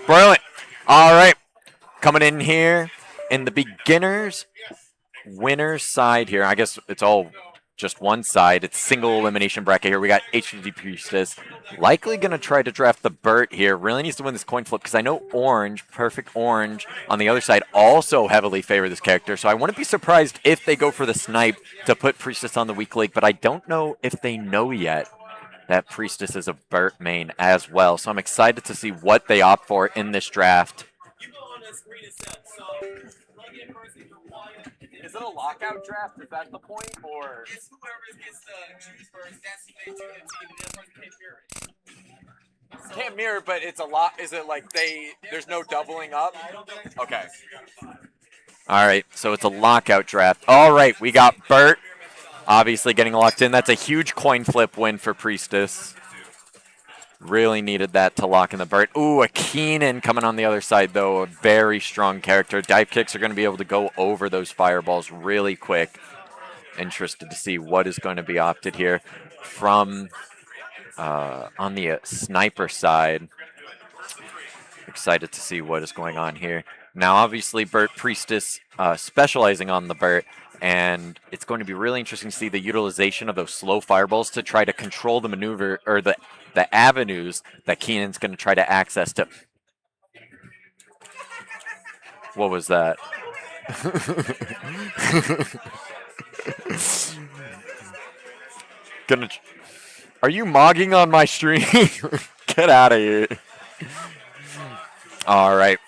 Brilliant. All right. Coming in here in the beginners winners side here. I guess it's all just one side. It's single elimination bracket here. We got HDD Priestess. Likely going to try to draft the Burt here. Really needs to win this coin flip because I know Orange, Perfect Orange, on the other side also heavily favor this character. So I wouldn't be surprised if they go for the snipe to put Priestess on the weak link, but I don't know if they know yet that Priestess is a Burt main as well. So I'm excited to see what they opt for in this draft. Is it a lockout draft? Is that the point, or it's whoever gets to choose first? That's who they choose the team. The other person can't mirror it. Can't mirror, but it's a lot. Is it like there's no doubling up? Okay. All right, so it's a lockout draft. All right, we got Burt obviously getting locked in. That's a huge coin flip win for Priestess. Really needed that to lock in the Burt. Ooh, a Keenan coming on the other side, though. A very strong character. Dive kicks are going to be able to go over those fireballs really quick. Interested to see what is going to be opted here from on the sniper side. Excited to see what is going on here. Now, obviously, Burt Priestess specializing on the Burt. And it's going to be really interesting to see the utilization of those slow fireballs to try to control the maneuver or the avenues that Keenan's going to try to access to. What was that? Are you mogging on my stream? Get out of here. All right.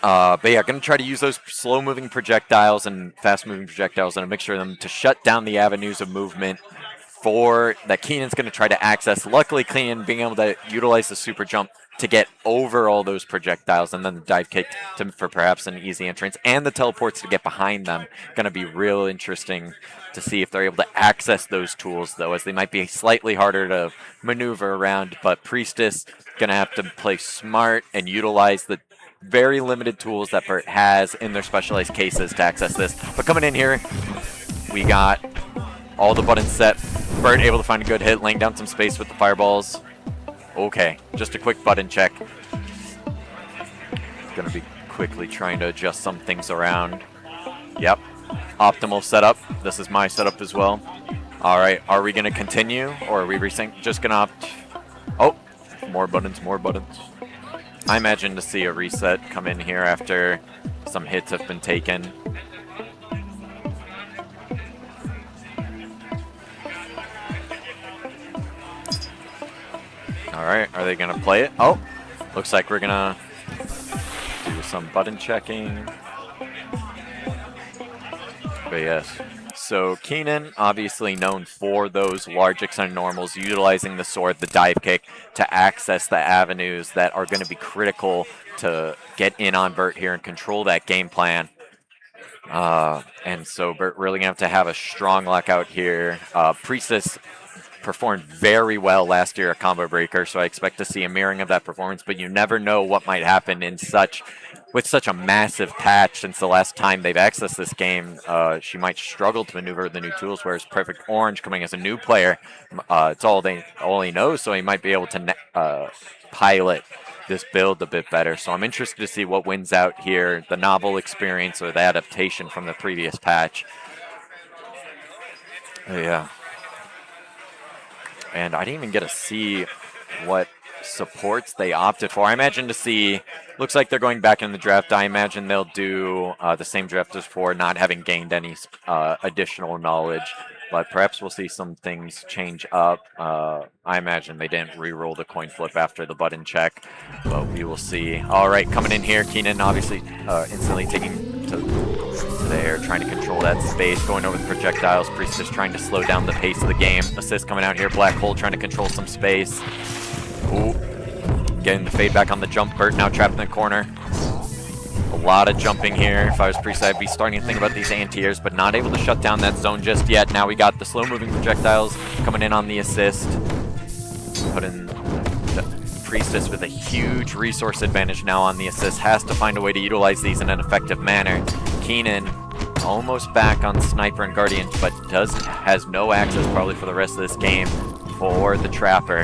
But yeah, going to try to use those slow-moving projectiles and fast-moving projectiles and a mixture of them to shut down the avenues of movement that Keenan's going to try to access. Luckily, Keenan being able to utilize the super jump to get over all those projectiles, and then the dive kick for perhaps an easy entrance, and the teleports to get behind them. Going to be real interesting to see if they're able to access those tools, though, as they might be slightly harder to maneuver around. But Priestess going to have to play smart and utilize the very limited tools that Burt has in their specialized cases to access this. But coming in here, we got all the buttons set. Burt able to find a good hit, laying down some space with the fireballs. Okay, just a quick button check. Gonna be quickly trying to adjust some things around. Yep, optimal setup. This is my setup as well. All right, are we gonna continue or are we just gonna opt? Oh, more buttons, more buttons. I imagine to see a reset come in here after some hits have been taken. All right, are they going to play it? Oh, looks like we're going to do some button checking. But yes. So Keenan, obviously known for those large extended normals, utilizing the sword, the dive kick, to access the avenues that are going to be critical to get in on Burt here and control that game plan. And so Burt really going to have a strong lockout here. Priestess performed very well last year at Combo Breaker, so I expect to see a mirroring of that performance, but you never know what might happen with such a massive patch. Since the last time they've accessed this game, she might struggle to maneuver the new tools, whereas Perfect Orange, coming as a new player, it's all he knows, so he might be able to pilot this build a bit better. So I'm interested to see what wins out here, the novel experience or the adaptation from the previous patch. Yeah. And I didn't even get to see what supports they opted for. I imagine to see, looks like they're going back in the draft. I imagine they'll do the same draft as before, not having gained any additional knowledge. But perhaps we'll see some things change up. I imagine they didn't re-roll the coin flip after the button check, but we will see. All right, coming in here, Keenan obviously instantly taking to the air, trying to control that space, going over the projectiles. Priestess trying to slow down the pace of the game. Assist coming out here. Black Hole trying to control some space. Ooh, getting the fade back on the jump. Burt now trapped in the corner. A lot of jumping here. If I was Priestess, I'd be starting to think about these anti-airs, but not able to shut down that zone just yet. Now we got the slow-moving projectiles coming in on the assist. Put in the Priestess with a huge resource advantage now on the assist. Has to find a way to utilize these in an effective manner. Keenan almost back on Sniper and Guardians, but has no access probably for the rest of this game for the Trapper.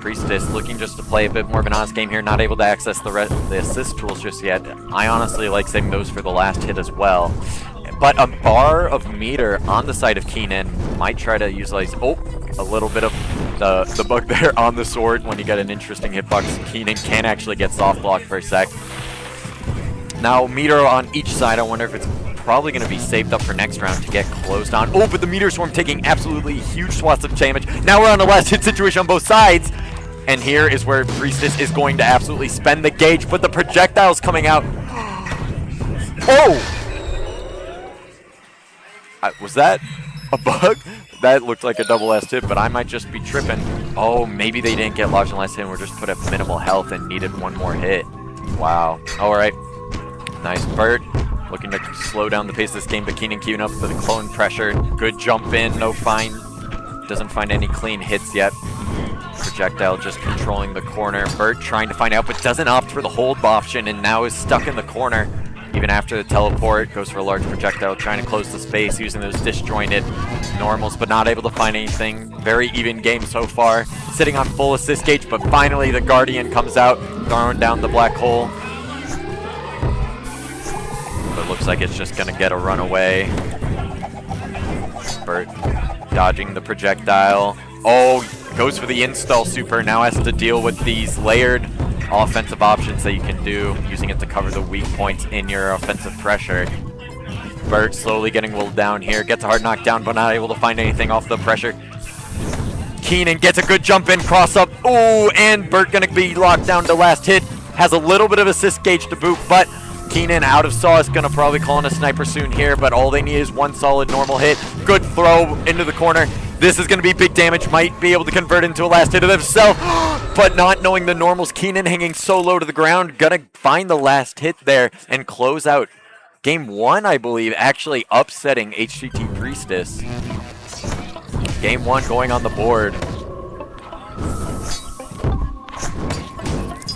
Priestess looking just to play a bit more of an honest game here, not able to access the assist tools just yet. I honestly like saving those for the last hit as well. But a bar of meter on the side of Keenan might try to utilize, a little bit of the bug there on the sword. When you get an interesting hitbox, Keenan can actually get soft block for a sec. Now meter on each side, I wonder if it's probably going to be saved up for next round to get closed on. But the meter swarm taking absolutely huge swaths of damage. Now we're on the last hit situation on both sides. And here is where Priestess is going to absolutely spend the gauge, but the projectile's coming out. Was that a bug? That looked like a double last hit, but I might just be tripping. Oh, maybe they didn't get lodged in last hit and were just put at minimal health and needed one more hit. Wow. All right. Nice Bert. Looking to slow down the pace of this game, but Keenan queuing up for the clone pressure. Good jump in, no find. Doesn't find any clean hits yet. Projectile just controlling the corner. Bert trying to find out, but doesn't opt for the hold option and now is stuck in the corner. Even after the teleport, goes for a large projectile, trying to close the space, using those disjointed normals, but not able to find anything. Very even game so far. Sitting on full assist gauge, but finally the Guardian comes out, throwing down the black hole. But it looks like it's just gonna get a runaway. Bert dodging the projectile. Goes for the install super, now has to deal with these layered offensive options that you can do, using it to cover the weak points in your offensive pressure. Bert slowly getting whittled down here, gets a hard knockdown, but not able to find anything off the pressure. Keenan gets a good jump in, cross up. And Bert gonna be locked down to last hit. Has a little bit of assist gauge to boot, but Keenan out of saw is gonna probably call in a sniper soon here, but all they need is one solid normal hit. Good throw into the corner. This is going to be big damage, might be able to convert into a last hit of himself, but not knowing the normals, Keenan hanging so low to the ground, gonna find the last hit there and close out game one, I believe, actually upsetting HGT Priestess. Game one going on the board.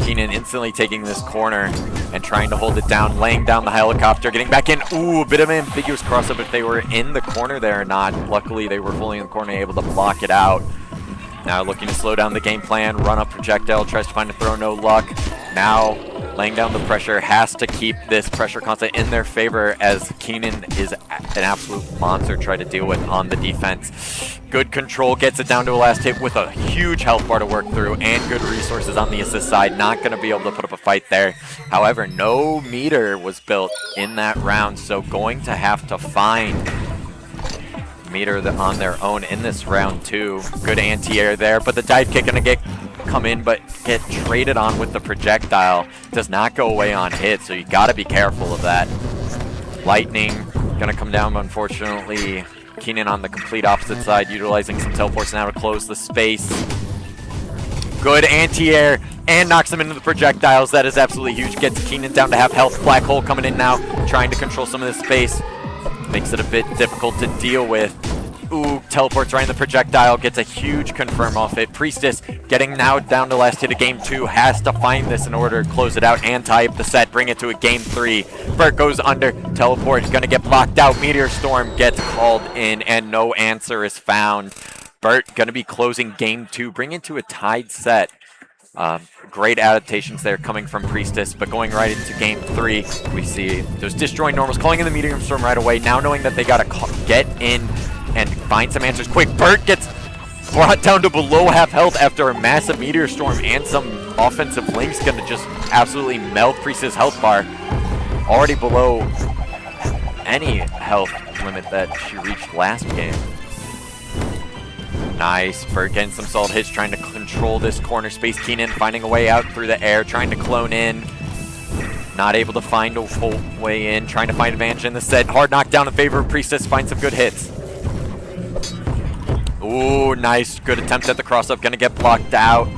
Keenan instantly taking this corner and trying to hold it down, laying down the helicopter, getting back in. A bit of an ambiguous cross-up if they were in the corner there or not. Luckily, they were fully in the corner, able to block it out. Now looking to slow down the game plan, run up projectile, tries to find a throw, no luck. Now laying down the pressure, has to keep this pressure constant in their favor as Keenan is an absolute monster to try to deal with on the defense. Good control, gets it down to a last hit with a huge health bar to work through and good resources on the assist side. Not going to be able to put up a fight there. However, no meter was built in that round, so going to have to find meter on their own in this round too. Good anti-air there, but the dive kick going to come in but get traded on with the projectile. Does not go away on hit, so you got to be careful of that. Lightning going to come down, but unfortunately Keenan on the complete opposite side, utilizing some teleports now to close the space. Good anti-air and knocks him into the projectiles. That is absolutely huge. Gets Keenan down to half health. Black hole coming in now, trying to control some of this space. Makes it a bit difficult to deal with. Teleports right in the projectile, gets a huge confirm off it. Priestess getting now down to last hit of game two, has to find this in order to close it out and tie up the set, bring it to a game three. Bert goes under, teleport, gonna get blocked out. Meteor Storm gets called in and no answer is found. Bert gonna be closing game two, bring it to a tied set. Great adaptations there coming from Priestess, but going right into game three, we see those disjoint normals calling in the Meteor Storm right away, now knowing that they gotta get in and find some answers quick. Bert gets brought down to below half health after a massive Meteor Storm and some offensive links, gonna just absolutely melt Priestess' health bar. Already below any health limit that she reached last game. Nice, Bert getting some solid hits, trying to control this corner space. Keenan finding a way out through the air, trying to clone in. Not able to find a full way in, trying to find advantage in the set. Hard knockdown in favor of Priestess, find some good hits. Nice, good attempt at the cross-up, gonna get blocked out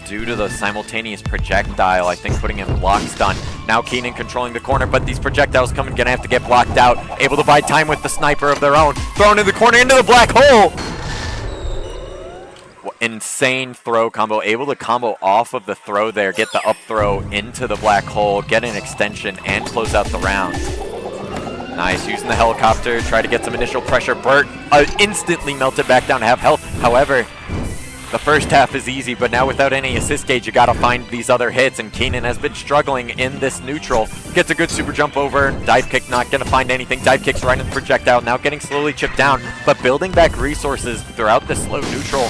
due to the simultaneous projectile, I think putting in block stun. Now Keenan controlling the corner, but these projectiles coming, gonna have to get blocked out. Able to buy time with the sniper of their own. Thrown in the corner, into the black hole! Insane throw combo, able to combo off of the throw there, get the up throw into the black hole, get an extension, and close out the round. Nice, using the helicopter, try to get some initial pressure. Bert instantly melted back down to half health. However, the first half is easy, but now without any assist gauge, you gotta find these other hits, and Keenan has been struggling in this neutral. Gets a good super jump over, dive kick not gonna find anything, dive kicks right in the projectile, now getting slowly chipped down, but building back resources throughout this slow neutral.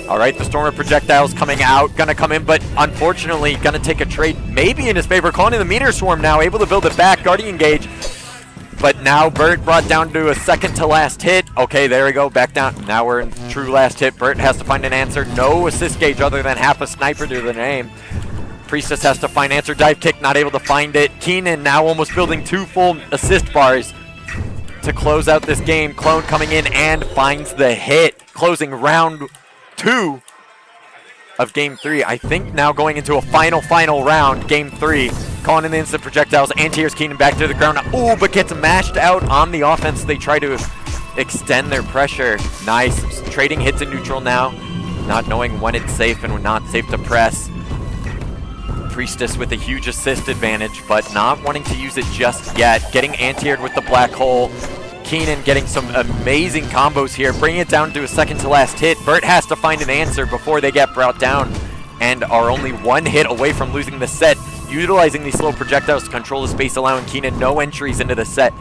Alright, the Stormer projectiles coming out, gonna come in, but unfortunately gonna take a trade maybe in his favor, calling in the Meteor Swarm now, able to build it back, Guardian Gauge. But now Bert brought down to a second to last hit. Okay, there we go, back down. Now we're in true last hit. Bert has to find an answer. No assist gauge other than half a sniper to the name. Priestess has to find answer. Dive kick, not able to find it. Keenan now almost building 2 full assist bars to close out this game. Clone coming in and finds the hit, closing round 2 of game 3. I think now going into a final round, game 3. Calling in the instant projectiles, anti-airs Keenan back to the ground. Ooh, but gets mashed out on the offense. They try to extend their pressure. Nice. Trading hits in neutral now. Not knowing when it's safe and when not safe to press. Priestess with a huge assist advantage, but not wanting to use it just yet. Getting anti-aired with the black hole. Keenan getting some amazing combos here. Bringing it down to a second to last hit. Bert has to find an answer before they get brought down and are only 1 hit away from losing the set. Utilizing these slow projectiles to control the space, allowing Keenan no entries into the set.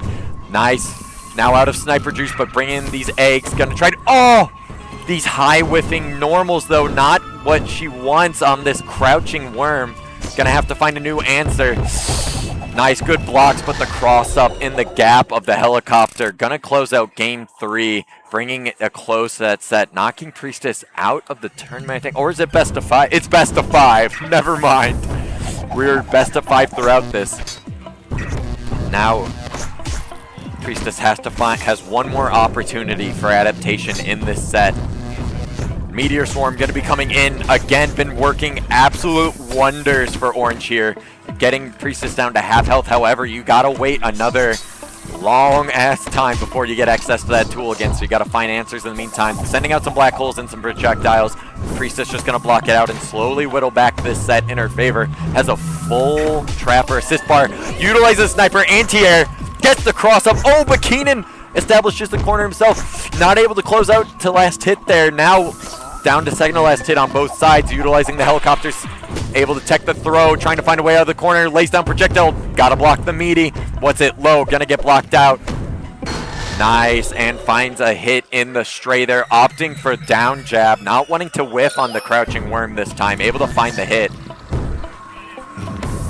Nice. Now out of sniper juice, but bringing in these eggs. Gonna try to... Oh! These high whiffing normals, though. Not what she wants on this crouching worm. Gonna have to find a new answer. Nice, good blocks, but the cross up in the gap of the helicopter. Gonna close out game 3, bringing it a close to that set. Knocking Priestess out of the tournament, I think. Or is it best of 5? It's best of 5. Never mind. We're best of 5 throughout this. Now, Priestess has 1 more opportunity for adaptation in this set. Meteor Swarm going to be coming in. Again, been working absolute wonders for Orange here. Getting Priestess down to half health. However, you got to wait another long-ass time before you get access to that tool again, so you got to find answers in the meantime. Sending out some black holes and some projectiles. Priestess just going to block it out and slowly whittle back this set in her favor. Has a full trapper assist bar. Utilizes sniper anti-air. Gets the cross up. Oh, but Keenan establishes the corner himself. Not able to close out to last hit there. Now down to second to last hit on both sides. Utilizing the helicopters. Able to tech the throw. Trying to find a way out of the corner. Lays down projectile. Gotta block the meaty. What's it? Low. Gonna get blocked out. Nice. And finds a hit in the stray there. Opting for down jab. Not wanting to whiff on the crouching worm this time. Able to find the hit.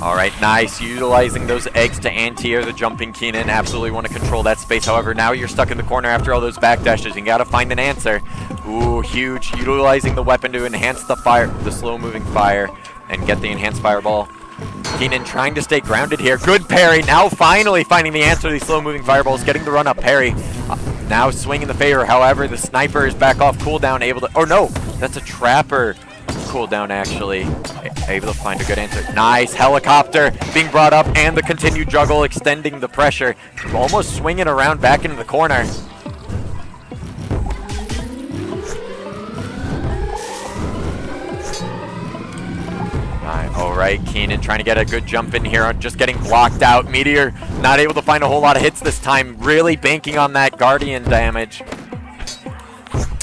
Alright, nice. Utilizing those eggs to anti-air the jumping Keenan. Absolutely want to control that space. However, now you're stuck in the corner after all those backdashes. You gotta find an answer. Ooh, huge. Utilizing the weapon to enhance the fire, the slow-moving fire, and get the enhanced fireball. Keenan trying to stay grounded here. Good parry. Now finally finding the answer to these slow-moving fireballs. Getting the run-up parry. Now swing in the favor. However, the sniper is back off cooldown. Able to... Oh, no. That's a trapper cooldown, actually. Able to find a good answer. Nice. Helicopter being brought up and the continued juggle extending the pressure. Almost swinging around back into the corner. Alright, Keenan trying to get a good jump in here, just getting blocked out. Meteor not able to find a whole lot of hits this time, really banking on that Guardian damage.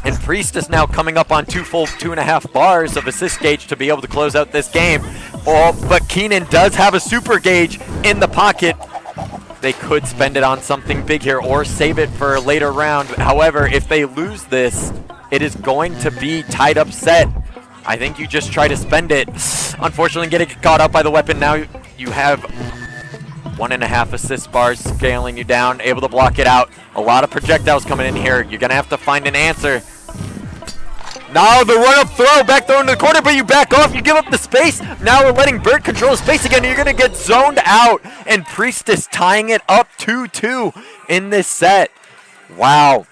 And Priestess now coming up on 2 full 2.5 bars of assist gauge to be able to close out this game. Oh, but Keenan does have a super gauge in the pocket. They could spend it on something big here or save it for a later round. However, if they lose this, it is going to be tied up set. I think you just try to spend it. Unfortunately, getting caught up by the weapon. Now you have 1.5 assist bars scaling you down. Able to block it out. A lot of projectiles coming in here. You're going to have to find an answer. Now the run-up throw. Back throw into the corner, but you back off. You give up the space. Now we're letting Bert control the space again. You're going to get zoned out. And Priestess tying it up 2-2 in this set. Wow.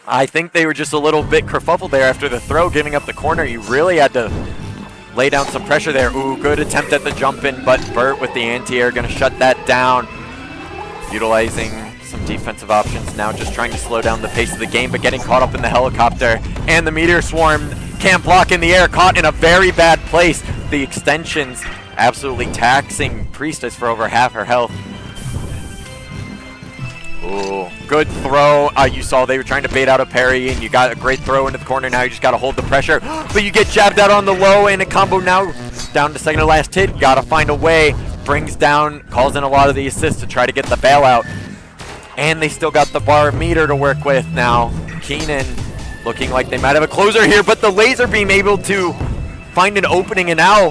I think they were just a little bit kerfuffled there after the throw, giving up the corner. You really had to lay down some pressure there. Ooh, good attempt at the jump in, but Bert with the anti-air going to shut that down. Utilizing some defensive options now, just trying to slow down the pace of the game, but getting caught up in the helicopter. And the Meteor Swarm can't block in the air, caught in a very bad place. The extensions absolutely taxing Priestess for over half her health. Ooh, good throw. You saw they were trying to bait out a parry, and you got a great throw into the corner. Now you just got to hold the pressure. But you get jabbed out on the low, and a combo now down to second to last hit. Got to find a way. Brings down, calls in a lot of the assists to try to get the bailout. And they still got the bar meter to work with now. Keenan looking like they might have a closer here, but the laser beam able to find an opening, and now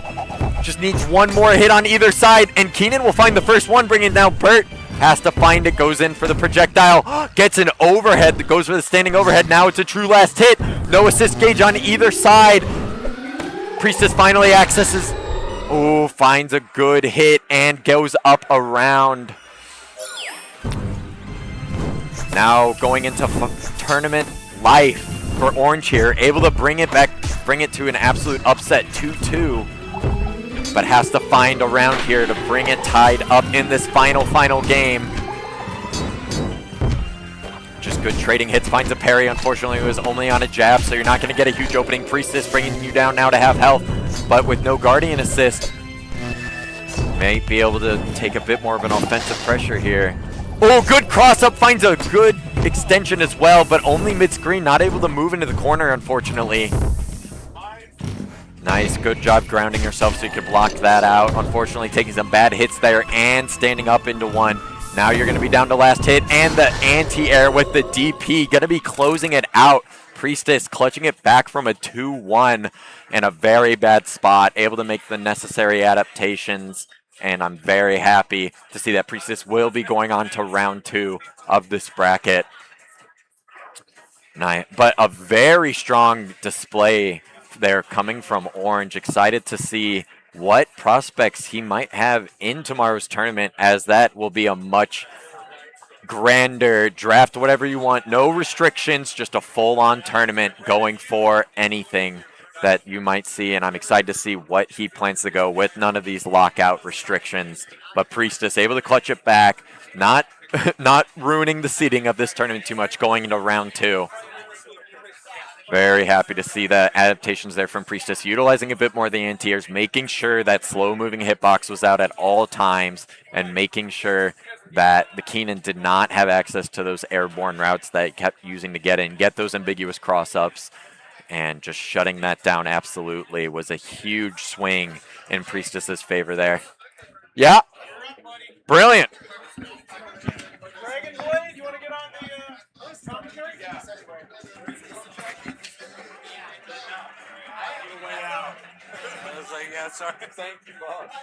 just needs one more hit on either side, and Keenan will find the first one, bringing down Burt. Has to find it, goes in for the projectile, gets an overhead, goes for the standing overhead. Now it's a true last hit. No assist gauge on either side. Priestess finally accesses. Oh, finds a good hit and goes up around. Now going into tournament life for Orange here, able to bring it back, bring it to an absolute upset 2-2. But has to find a round here to bring it tied up in this final game. Just good trading hits, finds a parry. Unfortunately, it was only on a jab, so you're not going to get a huge opening. Priestess bringing you down now to half health, but with no Guardian assist, may be able to take a bit more of an offensive pressure here. Oh, good cross-up, finds a good extension as well, but only mid-screen, not able to move into the corner, unfortunately. Nice, good job grounding yourself so you can block that out. Unfortunately, taking some bad hits there and standing up into one. Now you're going to be down to last hit, and the anti-air with the DP. Going to be closing it out. Priestess clutching it back from a 2-1 in a very bad spot. Able to make the necessary adaptations, and I'm very happy to see that Priestess will be going on to round 2 of this bracket. Nice, but a very strong display there coming from Orange. Excited to see what prospects he might have in tomorrow's tournament, as that will be a much grander draft, whatever you want. No restrictions, just a full-on tournament going for anything that you might see, and I'm excited to see what he plans to go with. None of these lockout restrictions, but Priestess able to clutch it back, not ruining the seeding of this tournament too much going into round 2. Very happy to see the adaptations there from Priestess, utilizing a bit more of the anti-airs, making sure that slow-moving hitbox was out at all times, and making sure that the Keenan did not have access to those airborne routes that he kept using to get in, get those ambiguous cross-ups, and just shutting that down absolutely was a huge swing in Priestess's favor there. Yeah, brilliant. I was like, yeah, sorry. Thank you, boss.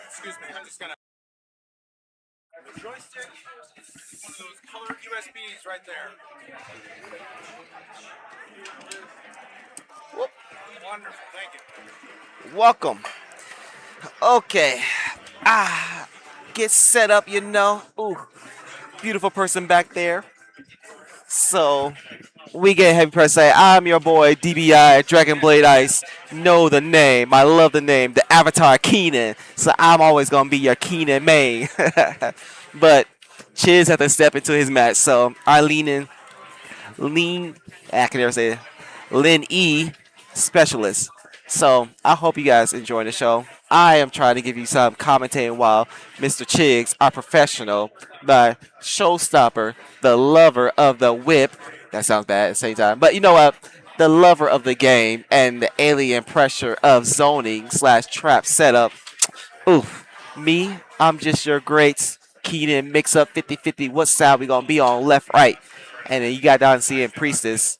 Excuse me, I'm just gonna. The joystick, one of those colored USBs right there. Whoop. Wonderful, thank you. Welcome. Okay. Get set up, you know. Ooh, beautiful person back there. So, we get Heavenly Parasite. I'm your boy, DBI, Dragon Blade Ice. Know the name. I love the name. The Avatar Keenan. So, I'm always going to be your Keenan main. But, Chiz had to step into his match. So, I I can never say it. Lin E specialist. So I hope you guys enjoy the show. I am trying to give you some commentating while Mr. Chiggs, our professional, the showstopper, the lover of the whip. That sounds bad at the same time. But you know what? The lover of the game and the alien pressure of zoning / trap setup. Oof. Me, I'm just your great Keenan mix up 50-50. What side we gonna be on? Left, right. And then you got down seeing Priestess.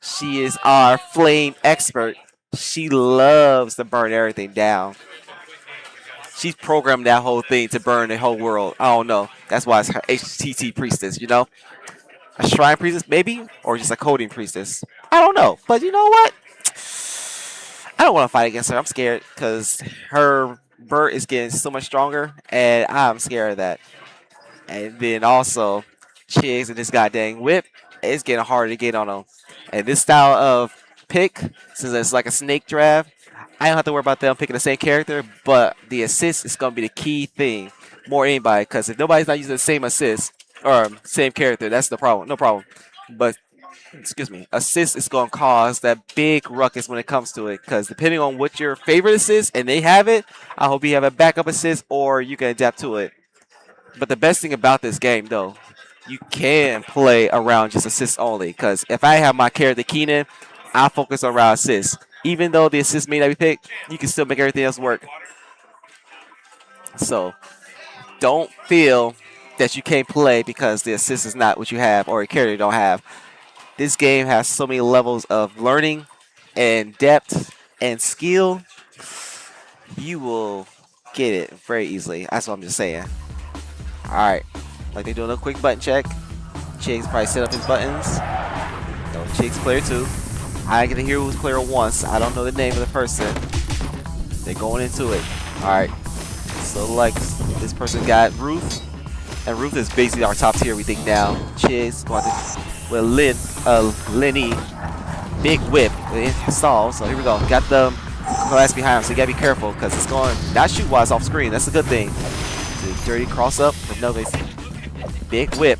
She is our flame expert. She loves to burn everything down. She's programmed that whole thing to burn the whole world. I don't know. That's why it's her HTT priestess, you know? A shrine priestess, maybe? Or just a coding priestess. I don't know. But you know what? I don't want to fight against her. I'm scared because her Burt is getting so much stronger, and I'm scared of that. And then also, Chigs and this goddamn whip, it's getting harder to get on them. And this style of pick, since it's like a snake draft, I don't have to worry about them picking the same character, but the assist is going to be the key thing more than anybody, because if nobody's not using the same assist, or same character. That's the problem. No problem. But excuse me, assist is going to cause that big ruckus when it comes to it. Because depending on what your favorite assist and they have it, I hope you have a backup assist or you can adapt to it. But the best thing about this game, though, you can play around just assists only. Because if I have my character Keenan, I focus around assists. Even though the assist may not be picked, you can still make everything else work. So don't feel that you can't play because the assist is not what you have or your character don't have. This game has so many levels of learning and depth and skill. You will get it very easily. That's what I'm just saying. All right, like they're doing a quick button check. Chiggs probably set up his buttons. No, Chiggs player 2. I get to hear who's player 1. So I don't know the name of the person. They're going into it. All right. So like this person got Ruth, and Ruth is basically our top tier. We think now. Chiggs going to with Lenny. Big whip install. So here we go. Got the glass behind him. So you gotta be careful because it's going not shoot wise off screen. That's a good thing. Dirty cross up with no base. Big whip.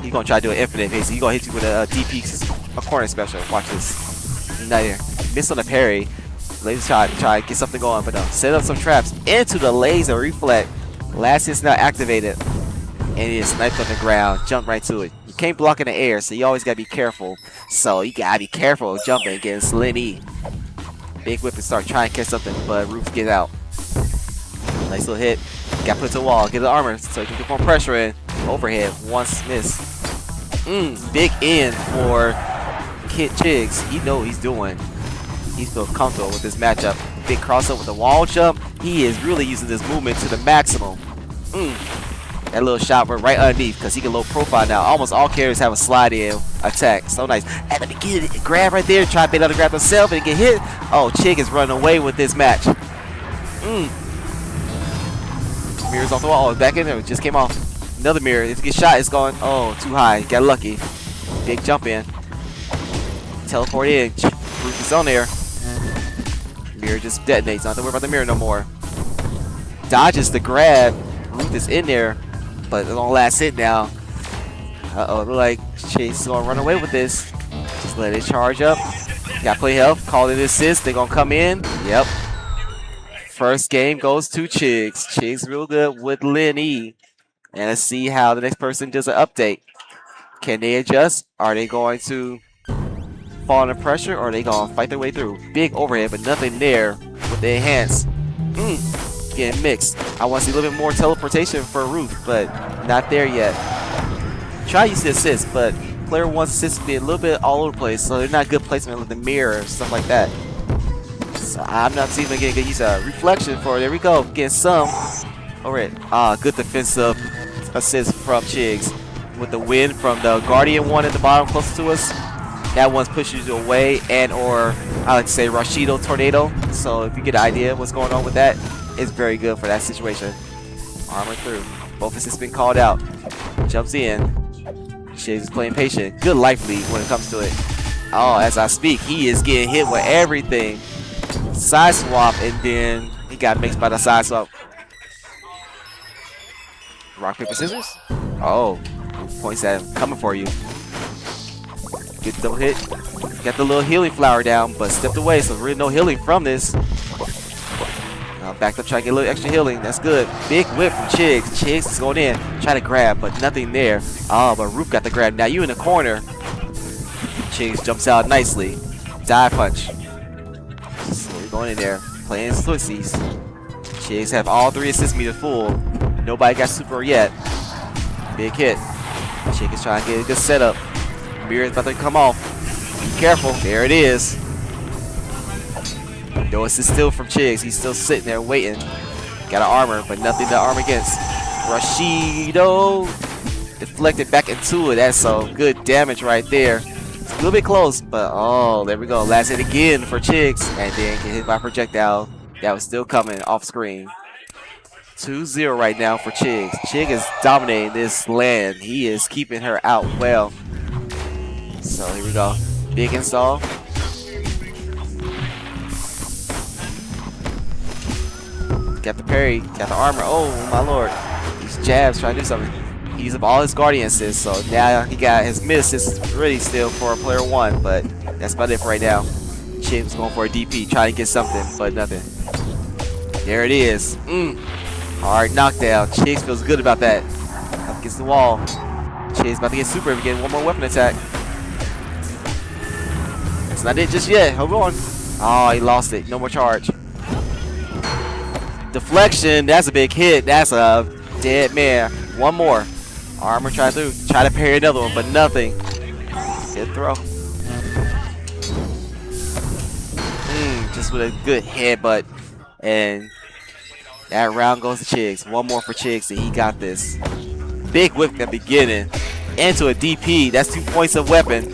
He's gonna try to do an infinite base. He's gonna hit you with a DP, a corner special. Watch this. Not here. Miss on the parry. Laser try to get something going, but no. Set up some traps into the laser reflect. Last hit's now activated. And he is sniped on the ground. Jump right to it. You can't block in the air, so you always gotta be careful. So you gotta be careful jumping against Lenny. Big whip and start trying to catch something, but Roof get out. Nice little hit. Got put to the wall. Get the armor so you can get more pressure in. Overhead. Once miss. Big in for Kid Chiggs. He know what he's doing. He feels comfortable with this matchup. Big cross up with the wall jump. He is really using this movement to the maximum. That little shot went right underneath because he can low profile now. Almost all characters have a slide in attack. So nice. And let me get it. Grab right there. Try to bait out the grab himself and get hit. Oh, Chig is running away with this match. Mirrors off the wall. Oh, back in there. It just came off. Another mirror. If you get shot, it's going. Oh, too high. Got lucky. Big jump in. Teleport in. Roof is on there. Mirror just detonates. Not to worry about the mirror no more. Dodges the grab. Ruth is in there, but it's on last hit now. Look like Chase is gonna run away with this. Just let it charge up. Got play health. Call it assist. They're gonna come in. Yep. First game goes to Chiggs. Chiggs real good with Lenny. And let's see how the next person does an update. Can they adjust? Are they going to fall under pressure, or are they gonna fight their way through? Big overhead, but nothing there with the enhance. Getting mixed. I want to see a little bit more teleportation for Ruth, but not there yet. Try to use the assist, but player 1's assist be a little bit all over the place, so they're not good placement with the mirror and stuff like that. So I'm not seeing them getting good use of reflection for it. There we go. Getting some. Alright. Good defensive assist from Chiggs. With the win from the Guardian one at the bottom close to us. That one's pushes you away, and or I like to say Rashido Tornado. So if you get an idea of what's going on with that, it's very good for that situation. Armor through. Both assists been called out. Jumps in. Chiggs is playing patient. Good life lead when it comes to it. Oh, as I speak, he is getting hit with everything. Side swap, and then he got mixed by the side swap. Rock, paper, scissors? Oh, points at him. Coming for you. Get the double hit. Got the little healing flower down, but stepped away, so really no healing from this. Backed up, trying to get a little extra healing. That's good. Big whip from Chiggs. Chiggs is going in. Try to grab, but nothing there. Oh, but Roof got the grab. Now you in the corner. Chiggs jumps out nicely. Dive punch. So we're going in there. Playing Swissies. Chiggs have all 3 assist meters full. Nobody got super yet. Big hit. Chiggs is trying to get a good setup. Mirror is about to come off. Be careful. There it is. No assist still from Chiggs. He's still sitting there waiting. Got an armor, but nothing to arm against. Rashido deflected back into it. That's some good damage right there. It's a little bit close, but oh, there we go. Last hit again for Chiggs, and then get hit by a projectile. That was still coming off screen. 2-0 right now for Chiggs. Chiggs is dominating this land. He is keeping her out well. So here we go. Big install. Got the parry, got the armor. Oh my lord. These jabs trying to do something. He's up all his guardian assists, so now he got his mid assists really still for player 1, but that's about it for right now. Chig's going for a DP, trying to get something, but nothing. There it is. Hard knockdown. Chigs feels good about that. Up against the wall. Chigs about to get super if he gets one more weapon attack. That's not it just yet. Hold on. Oh, he lost it. No more charge. Deflection. That's a big hit. That's a dead man. One more. Armor try to parry another one, but nothing. Good throw. Just with a good headbutt. And that round goes to Chigs. One more for Chigs, and he got this. Big whip at the beginning. Into a DP. That's 2 points of weapon.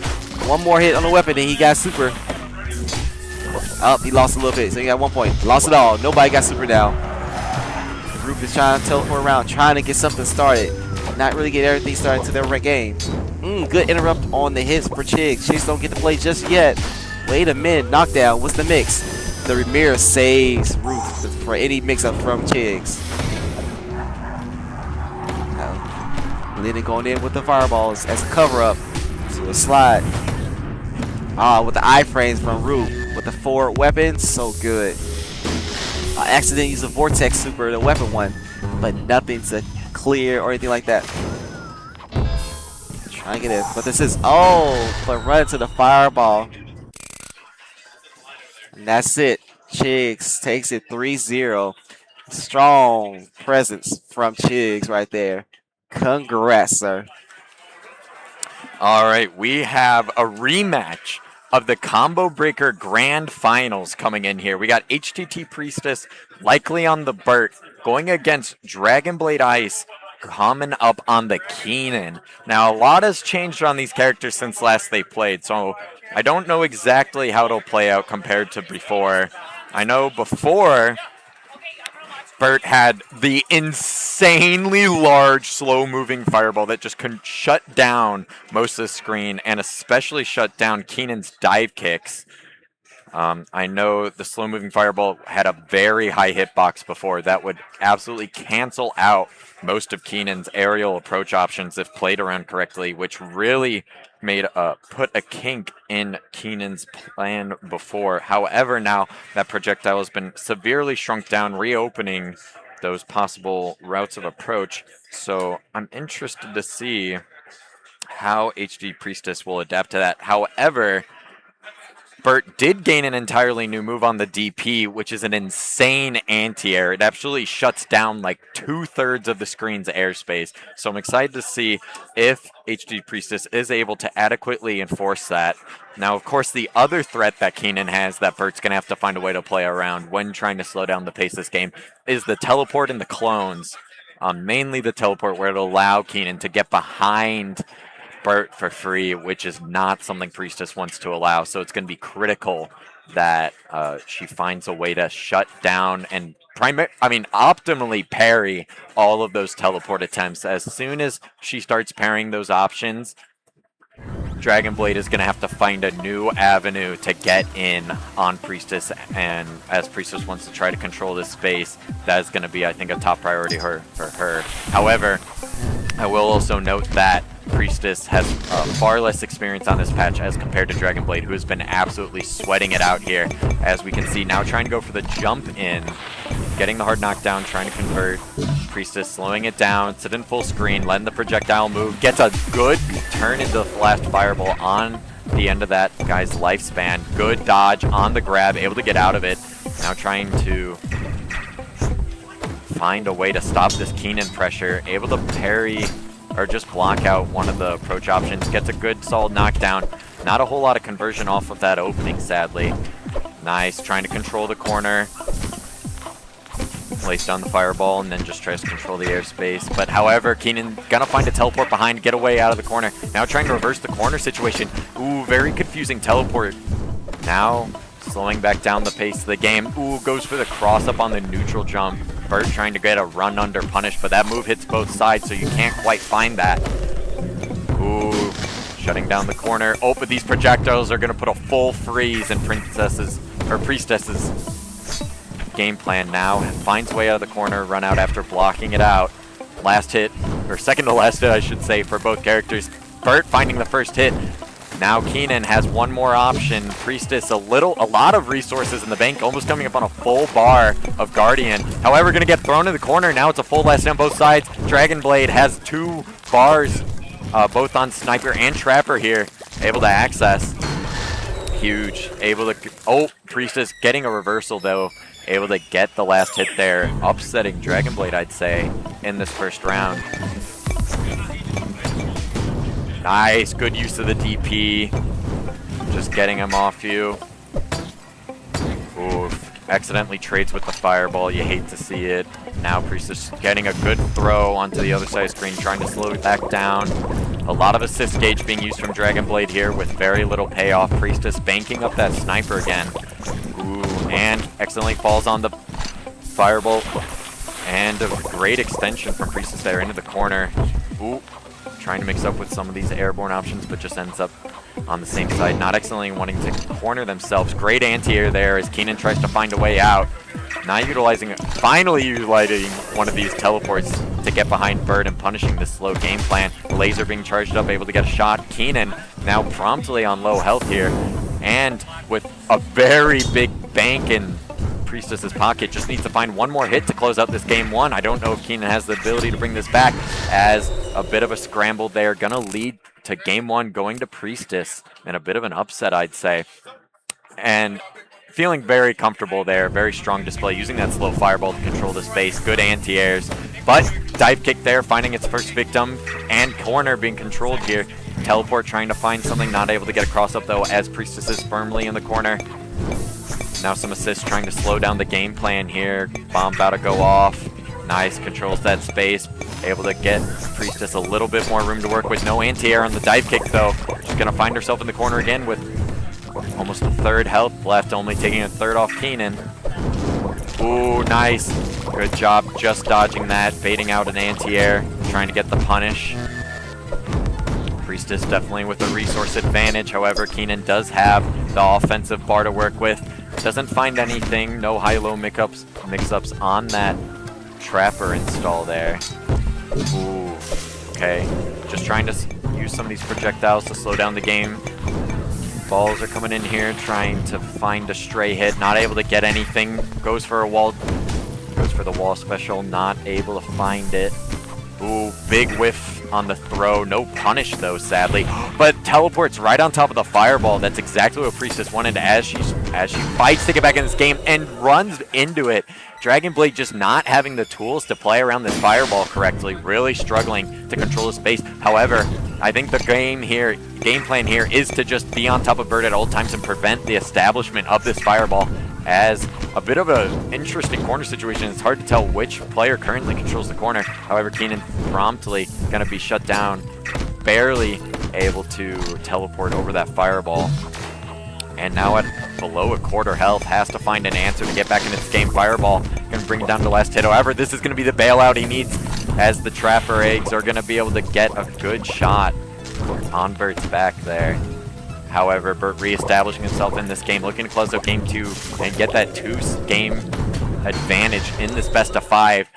One more hit on the weapon, and he got super. Oh, he lost a little bit, so he got 1 point. Lost it all. Nobody got super now. The group is trying to teleport around, trying to get something started. Not really get everything started to their game. Good interrupt on the hits for Chigs. Chigs don't get to play just yet. Wait a minute. Knockdown. What's the mix? The Ramirez saves Ruth for any mix-up from Chigs. Lennon going in with the fireballs as a cover-up to a slide. With the iframes from Root with the 4 weapons, so good. I accidentally used a Vortex Super, the weapon one, but nothing to clear or anything like that. Trying to get it, but this is, but run into the fireball. And that's it. Chigs takes it 3-0. Strong presence from Chigs right there. Congrats, sir. All right, we have a rematch of the Combo Breaker Grand Finals coming in here. We got HTT Priestess likely on the Burt going against Dragon Blade Ice coming up on the Keenan. Now, a lot has changed on these characters since last they played, so I don't know exactly how it'll play out compared to before. I know before, Burt had the insanely large, slow-moving fireball that just couldn't shut down most of the screen, and especially shut down Keenan's dive kicks. I know the slow-moving fireball had a very high hitbox before that would absolutely cancel out most of Keenan's aerial approach options if played around correctly, which really put a kink in Keenan's plan before. However, now that projectile has been severely shrunk down, reopening those possible routes of approach. So I'm interested to see how HD Priestess will adapt to that. However, Burt did gain an entirely new move on the DP, which is an insane anti-air. It absolutely shuts down like 2/3 of the screen's airspace. So I'm excited to see if HD Priestess is able to adequately enforce that. Now, of course, the other threat that Keenan has that Burt's going to have to find a way to play around when trying to slow down the pace of this game is the teleport and the clones. Mainly the teleport, where it'll allow Keenan to get behind Burt for free, which is not something Priestess wants to allow. So it's going to be critical that she finds a way to shut down and optimally parry all of those teleport attempts. As soon as she starts parrying those options, Dragon Blade is going to have to find a new avenue to get in on Priestess, and as Priestess wants to try to control this space, that is going to be, I think, a top priority for her. However, I will also note that Priestess has far less experience on this patch as compared to Dragon Blade, who has been absolutely sweating it out here. As we can see, now trying to go for the jump in, getting the hard knockdown, trying to convert. Priestess slowing it down, sit in full screen, letting the projectile move, gets a good turn into the last fireball on the end of that guy's lifespan. Good dodge on the grab, able to get out of it. Now trying to find a way to stop this Keenan pressure, able to parry or just block out one of the approach options, gets a good solid knockdown. Not a whole lot of conversion off of that opening, sadly. Nice, trying to control the corner. Place down the fireball and then just tries to control the airspace. But however, Keenan gonna find a teleport behind, get away out of the corner. Now trying to reverse the corner situation. Ooh, very confusing teleport. Now slowing back down the pace of the game. Ooh, goes for the cross up on the neutral jump. Burt trying to get a run under punish, but that move hits both sides, so you can't quite find that. Ooh, shutting down the corner. Oh, but these projectiles are going to put a full freeze in Priestess's game plan now. Finds way out of the corner, run out after blocking it out. Last hit or second to last hit, I should say, for both characters. Bert finding the first hit. Now Keenan has one more option. Priestess, a lot of resources in the bank, almost coming up on a full bar of Guardian. However, going to get thrown in the corner. Now it's a full last hit on both sides. Dragon Blade has 2 bars, both on Sniper and Trapper here, able to access. Huge. Able to... Oh, Priestess getting a reversal, though. Able to get the last hit there. Upsetting Dragon Blade, I'd say, in this first round. Nice. Good use of the DP. Just getting him off you. Oof. Accidentally trades with the fireball. You hate to see it. Now Priestess getting a good throw onto the other side of the screen, trying to slow it back down. A lot of assist gauge being used from Dragon Blade here with very little payoff. Priestess banking up that sniper again. Ooh, and accidentally falls on the fireball. And a great extension from Priestess there into the corner. Ooh, trying to mix up with some of these airborne options, but just ends up on the same side. Not accidentally wanting to corner themselves. Great anti-air there as Keenan tries to find a way out. Not finally utilizing one of these teleports to get behind Bird and punishing this slow game plan. Laser being charged up, able to get a shot. Keenan now promptly on low health here. And with a very big bank in Priestess's pocket, just needs to find one more hit to close out this game 1. I don't know if Keenan has the ability to bring this back, as a bit of a scramble there. Gonna lead to game 1 going to Priestess, and a bit of an upset, I'd say. And feeling very comfortable there. Very strong display, using that slow fireball to control the space. Good anti-airs, but dive kick there, finding its first victim, and corner being controlled here. Teleport trying to find something, not able to get a cross up though, as Priestess is firmly in the corner. Now some assists trying to slow down the game plan here. Bomb about to go off. Nice, controls that space. Able to get Priestess a little bit more room to work with. No anti-air on the dive kick though. She's going to find herself in the corner again with almost a third health left, only taking a third off Keenan. Ooh, nice. Good job just dodging that, baiting out an anti-air, trying to get the punish. Priestess definitely with a resource advantage. However, Keenan does have the offensive bar to work with. Doesn't find anything. No high-low mix-ups on that Trapper install there. Ooh, okay. Just trying to use some of these projectiles to slow down the game. Balls are coming in here, trying to find a stray hit. Not able to get anything. Goes for a wall. Goes for the wall special. Not able to find it. Ooh, big whiff on the throw. No punish though, sadly. But teleports right on top of the fireball. That's exactly what Priestess wanted as she fights to get back in this game and runs into it. Dragon Blade just not having the tools to play around this fireball correctly. Really struggling to control the space. However, I think the game plan here is to just be on top of Bird at all times and prevent the establishment of this fireball. As a bit of an interesting corner situation, it's hard to tell which player currently controls the corner. However, Keenan promptly going to be shut down, barely able to teleport over that fireball. And now at below a quarter health, has to find an answer to get back in this game. Fireball going to bring it down to last hit. However, this is going to be the bailout he needs, as the Trapper eggs are going to be able to get a good shot on Bert's back there. However, Bert reestablishing himself in this game, looking to close out game 2 and get that 2-game advantage in this best of 5.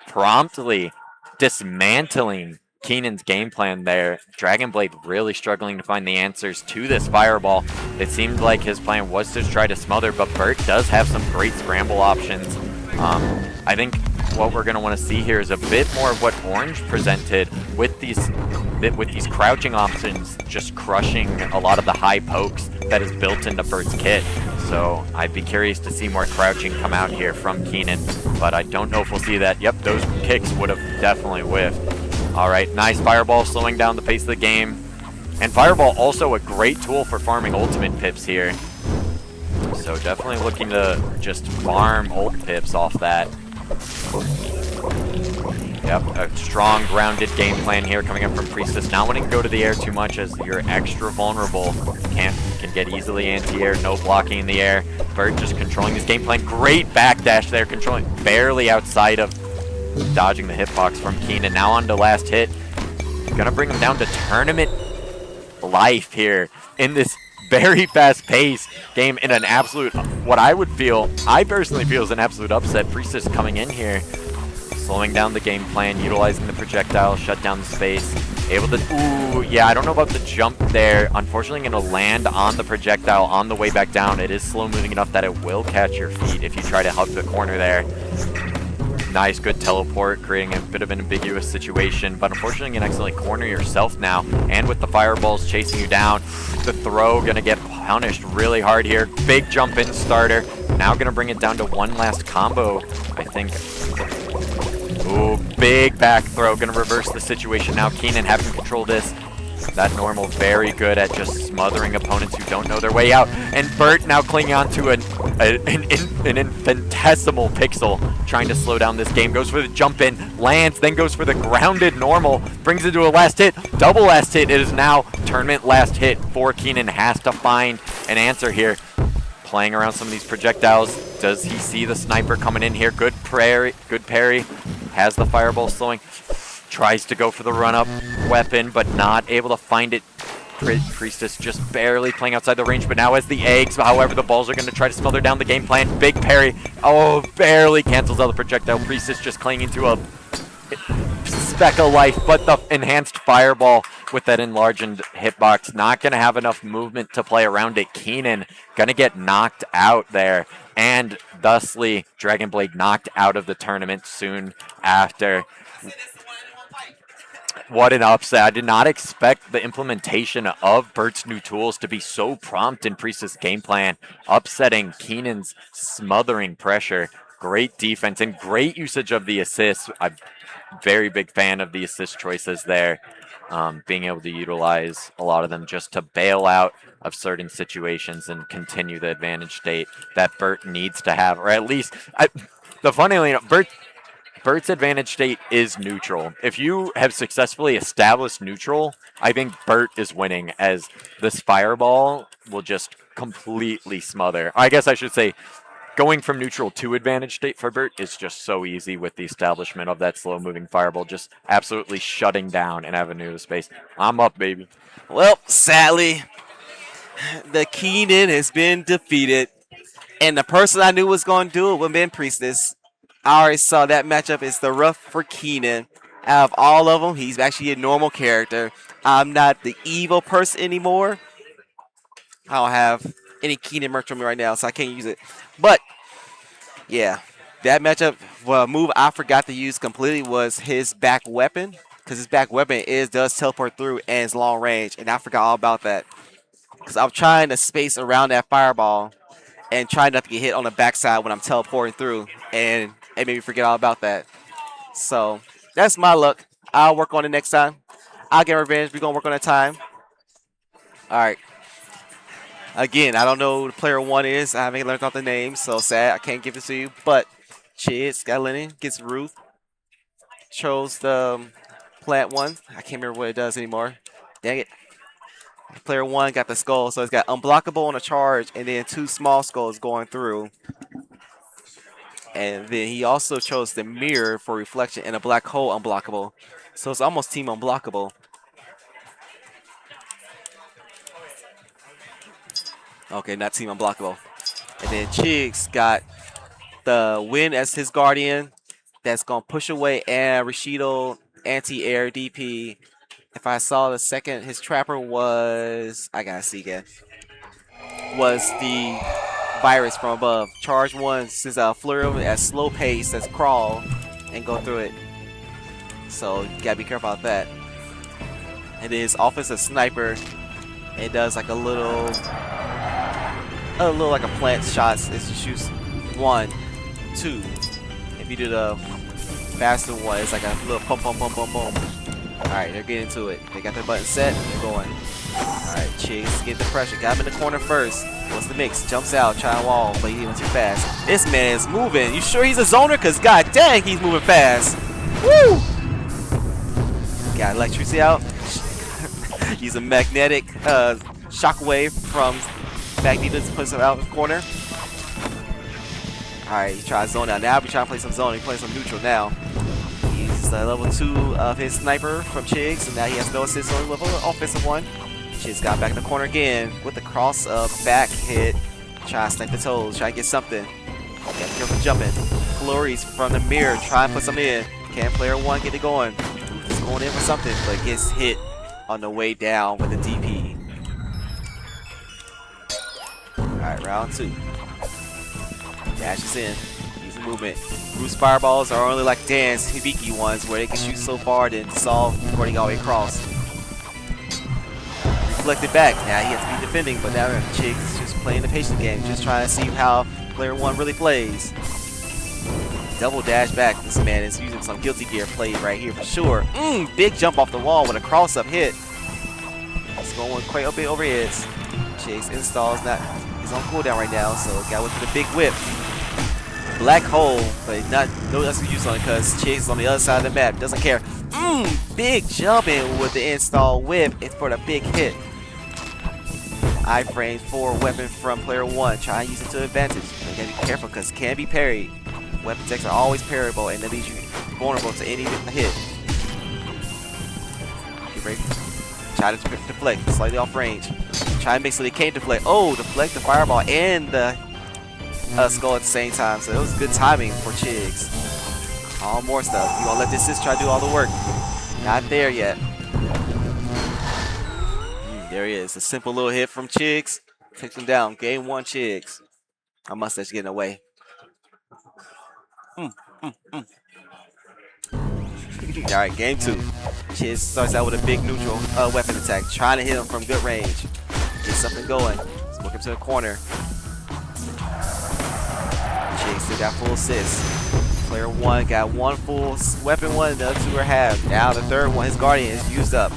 Promptly dismantling Keenan's game plan there. Dragon Blade really struggling to find the answers to this fireball. It seemed like his plan was to try to smother, but Bert does have some great scramble options. I think what we're going to want to see here is a bit more of what Orange presented with these crouching options, just crushing a lot of the high pokes that is built into Bert's kit. So I'd be curious to see more crouching come out here from Keenan, but I don't know if we'll see that. Yep, those kicks would have definitely whiffed. All right, nice Fireball slowing down the pace of the game. And Fireball also a great tool for farming ultimate pips here. So definitely looking to just farm ult pips off that. Yep, a strong grounded game plan here coming up from Priestess. Not wanting to go to the air too much as you're extra vulnerable. Can get easily anti-air, no blocking in the air. Bert just controlling his game plan. Great backdash there, controlling barely outside of dodging the hitbox from Keenan. Now on to last hit. Gonna bring him down to tournament life here in this very fast-paced game in an absolute, I personally feel is an absolute upset. Priestess coming in here slowing down the game plan, utilizing the projectile, shut down the space. Able to, ooh, yeah, I don't know about the jump there. Unfortunately, going to land on the projectile on the way back down. It is slow moving enough that it will catch your feet if you try to hug the corner there. Nice, good teleport, creating a bit of an ambiguous situation, but unfortunately you can accidentally corner yourself now, and with the fireballs chasing you down, the throw going to get punished really hard here. Big jump in starter, now going to bring it down to one last combo, I think. Ooh, big back throw, going to reverse the situation now. Keenan having control this. That normal very good at just smothering opponents who don't know their way out. And Bert now clinging on to an infinitesimal pixel, trying to slow down this game. Goes for the jump in, lands, then goes for the grounded normal, brings it to a last hit, double last hit. It is now tournament last hit for Keenan. Has to find an answer here. Playing around some of these projectiles. Does he see the sniper coming in here? Good parry. Has the fireball slowing. Tries to go for the run-up weapon, but not able to find it. Priestess just barely playing outside the range, but now has the eggs. However, the balls are going to try to smother down the game plan. Big parry. Oh, barely cancels out the projectile. Priestess just clinging to a speck of life, but the enhanced fireball with that enlarged hitbox, not going to have enough movement to play around it. Keenan going to get knocked out there, and thusly, Dragon Blade knocked out of the tournament soon after. What an upset. I did not expect the implementation of Bert's new tools to be so prompt in Priestess' game plan, upsetting Keenan's smothering pressure. Great defense and great usage of the assists. I'm very big fan of the assist choices there, being able to utilize a lot of them just to bail out of certain situations and continue the advantage state that Bert needs to have, or at least, the funny thing, Bert's advantage state is neutral. If you have successfully established neutral, I think Bert is winning, as this fireball will just completely smother. I guess I should say going from neutral to advantage state for Bert is just so easy with the establishment of that slow-moving fireball, just absolutely shutting down an avenue of space. I'm up, baby. Well, sadly, the Keenan has been defeated, and the person I knew was going to do it would have been Priestess. I already saw that matchup is the rough for Keenan. Out of all of them, he's actually a normal character. I'm not the evil person anymore. I don't have any Keenan merch on me right now, so I can't use it. But, yeah, that matchup, well, move I forgot to use completely was his back weapon. Because his back weapon does teleport through and it's long range. And I forgot all about that. Because I'm trying to space around that fireball and trying not to get hit on the backside when I'm teleporting through. And it made me forget all about that. So, that's my luck. I'll work on it next time. I'll get revenge. We're going to work on that time. All right. Again, I don't know who the player one is. I haven't learned off the name, so sad I can't give it to you. But Chids got Lennon, gets Ruth. Chose the plant one. I can't remember what it does anymore. Dang it. Player one got the skull, so it's got unblockable on a charge, and then 2 small skulls going through. And then he also chose the mirror for reflection and a black hole unblockable. So it's almost team unblockable. Okay, not team unblockable. And then Chigs got the Wind as his guardian. That's going to push away and Rashido anti-air DP. If I saw the second, his trapper was, I got to see again, was the virus from above. Charge 1 is a flurry at slow pace, that's crawl, and go through it. So you got to be careful about that. And his offensive sniper, it does like a little like a plant shots. It shoots 1, 2. If you do the faster one, it's like a little pum pum pum pum pum. Alright, they're getting to it. They got their button set, they're going. Alright, Chigs, get the pressure. Got him in the corner first. What's the mix? Jumps out, trying to wall, but he went too fast. This man is moving. You sure he's a zoner? Because god dang, he's moving fast. Woo! Got electricity out. He's a magnetic shockwave from Magnetus, puts him out of the corner. Alright, he tries zone out. Now we're trying to play some zone. He's playing some neutral now. He's level 2 of his sniper from Chigs, and now he has no assist on level offensive 1. Chigs got back in the corner again with the cross up back hit. Try to snipe the toes, try to get something. Yeah, careful jumping. Flurries from the mirror, try and put some in. Can player one get it going? He's going in for something, but gets hit on the way down with the DP. Alright, round 2. Dashes in. Using movement. Bruce fireballs are only like dance Hibiki ones where they can shoot so far then dissolve before they go all the way across. Reflected back. Now he has to be defending, but now Chiggs is just playing the patient game, just trying to see how player one really plays. Double dash back. This man is using some Guilty Gear play right here for sure. Big jump off the wall with a cross-up hit. It's going quite a bit overheads. Chiggs installs he's on cooldown right now, so got with the big whip. Black hole, but no other use on it because Chiggs is on the other side of the map. Doesn't care. Big jumping with the install whip. It's for the big hit. Iframes for weapon from player one. Try and use it to advantage. You gotta be careful because it can be parried. Weapon decks are always parryable and that leaves you vulnerable to any hit. Get ready. Try to deflect, slightly off range. Try and make so they can't deflect. Oh, deflect the fireball and the skull at the same time. So it was good timing for Chiggs. All more stuff. You gonna let this assist try to do all the work. Not there yet. There he is. A simple little hit from Chiggs. Takes him down. Game 1 Chiggs. My mustache getting away. Alright, game 2. Chiggs starts out with a big neutral weapon attack. Trying to hit him from good range. Get something going. Let's work him to the corner. Chiggs still got full assist. Player one got one full weapon one, the other two are half. Now the third one, his guardian is used up.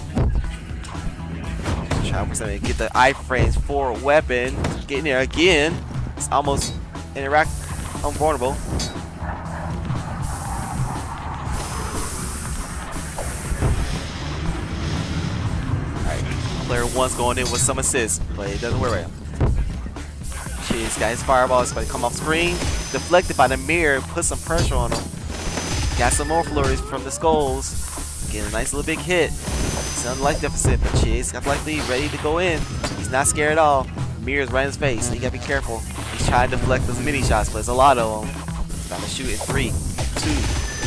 Trying to get the iframes for weapon. Getting there again. It's almost interact unvulnerable. Alright, player one's going in with some assists, but it doesn't work right. Chiggs got his fireball, it's going to come off screen. Deflected by the mirror, put some pressure on him. Got some more flurries from the skulls. Getting a nice little big hit. It's an life deficit, but Chiggs got likely ready to go in. He's not scared at all. Mirror's right in his face, so you gotta be careful. He's trying to deflect those mini shots, but there's a lot of them. He's about to shoot in 3, 2,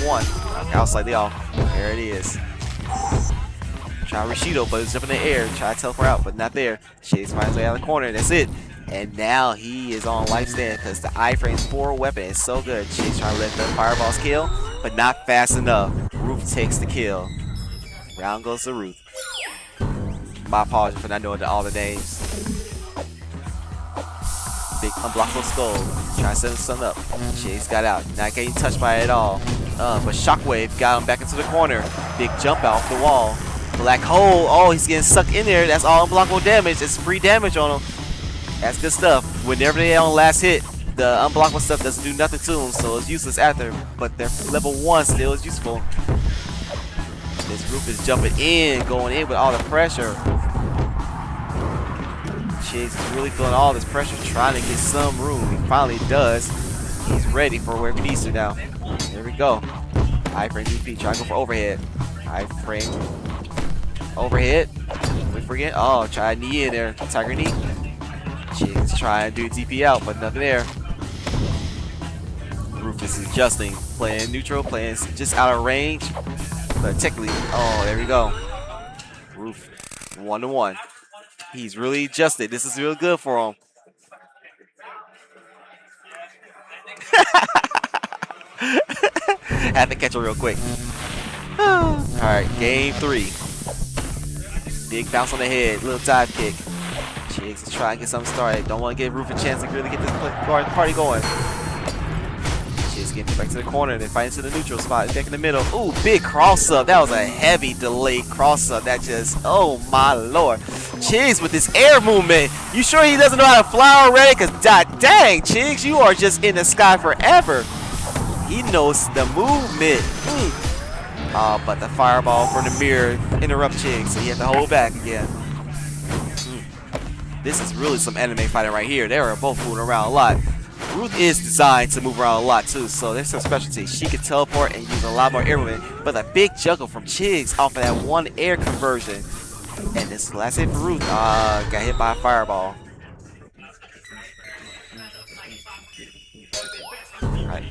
1. Okay, I was slightly off. There it is. Trying Rishido, but it's up in the air. Try to teleport out, but not there. Chiggs finds his way out of the corner. That's it. And now he is on life stand because the iframes for weapon is so good. Chiggs trying to let the fireballs kill, but not fast enough. Ruth takes the kill. Round goes to Ruth. My apologies for not knowing all the names. Big unblockable skull. Trying to set something up. Chiggs got out. Not getting touched by it at all. But Shockwave got him back into the corner. Big jump out off the wall. Black hole. Oh, he's getting sucked in there. That's all unblockable damage. It's free damage on him. That's good stuff. Whenever they're on last hit, the unblockable stuff doesn't do nothing to them, so it's useless after. But their level 1 still is useful. This group is jumping in, going in with all the pressure. Chiggs is really feeling all this pressure, trying to get some room. He finally does. He's ready for where he needs to now. There we go. Iframe DP, trying to go for overhead. Iframe. Overhead. We forget. Oh, try a knee in there. Tiger knee. Chiggs trying to do DP out, but nothing there. Rufus is adjusting, playing neutral, playing just out of range, but technically, oh, there we go. Roof, 1-1. He's really adjusted. This is real good for him. Had to catch him real quick. All right, game 3. Big bounce on the head, little dive kick. Chiggs is trying to get something started. Don't want to give Roof a chance to really get this party going. Chiggs getting back to the corner and then fighting to the neutral spot. Back in the middle. Ooh, big cross up. That was a heavy delayed cross up. That just, oh my lord. Chiggs with this air movement. You sure he doesn't know how to fly already? Because dang, Chiggs, you are just in the sky forever. He knows the movement. But the fireball from the mirror interrupts Chiggs, so he had to hold back again. This is really some anime fighting right here. They are both moving around a lot. Ruth is designed to move around a lot too, so there's some specialty. She can teleport and use a lot more air movement, but a big juggle from Chiggs off of that one air conversion. And this last hit for Ruth, got hit by a fireball. Right.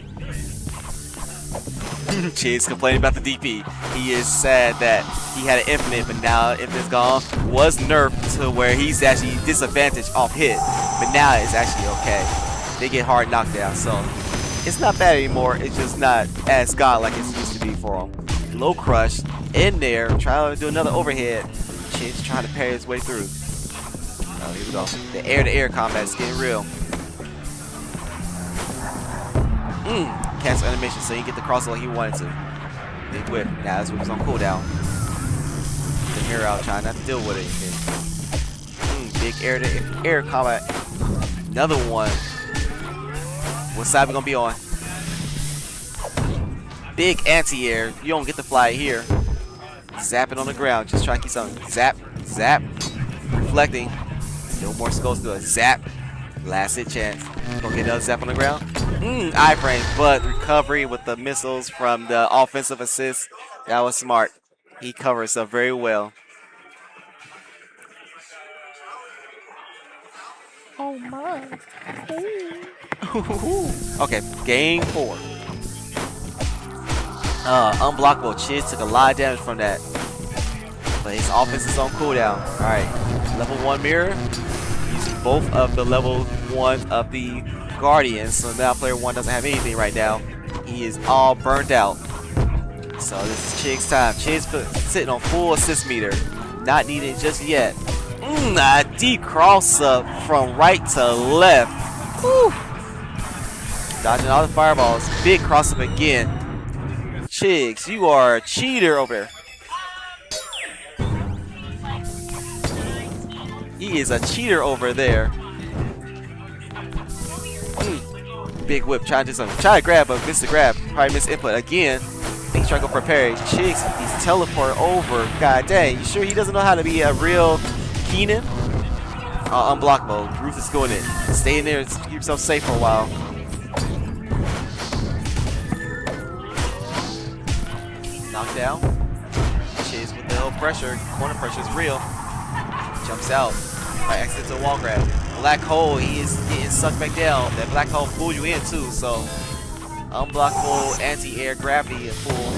Chase complaining about the DP. He is sad that he had an infinite, but now infinite's gone. Was nerfed to where he's actually disadvantaged off hit, but now it's actually okay. They get hard knockdown, so it's not bad anymore. It's just not as god like it used to be for him. Low crush in there, trying to do another overhead. Chase trying to parry his way through. Oh, here we go. The air-to-air combat is getting real. Cancel animation so he can get the cross like he wanted to. Big whip. Now this whip is on cooldown. The mirror out, trying not to deal with it. Big air-to-air combat. Another one. What side we gonna be on? Big anti-air. You don't get to fly here. Zapping on the ground. Just try to keep something. Zap. Zap. Reflecting. No more skulls to it. Zap. Last hit chance. Gonna get another zap on the ground. Iframes, but recovery with the missiles from the offensive assist. That was smart. He covered himself very well. Oh my. Okay, game 4. Unblockable. Chiz took a lot of damage from that. But his offense is on cooldown. Alright. Level 1 mirror. Using both of the level 1 of the Guardians. So now player 1 doesn't have anything right now. He is all burned out. So this is Chig's time. Chig's sitting on full assist meter. Not needed just yet. A deep cross up from right to left. Whew. Dodging all the fireballs. Big cross up again. Chigs, you are a cheater over there. He is a cheater over there. Big whip, trying to do something. Try to grab, but missed the grab. Probably missed input again. I think he's trying to go for a parry. Chigs, he's teleport over. God dang, you sure he doesn't know how to be a real Keenan? Unblock mode. Ruth is going in. Stay in there and keep yourself safe for a while. Knockdown. Chigs with the little pressure. Corner pressure is real. Jumps out. Right, exits a wall grab. Black hole, he is getting sucked back down. That black hole pulled you in too, so unblockable anti-air gravity and pull.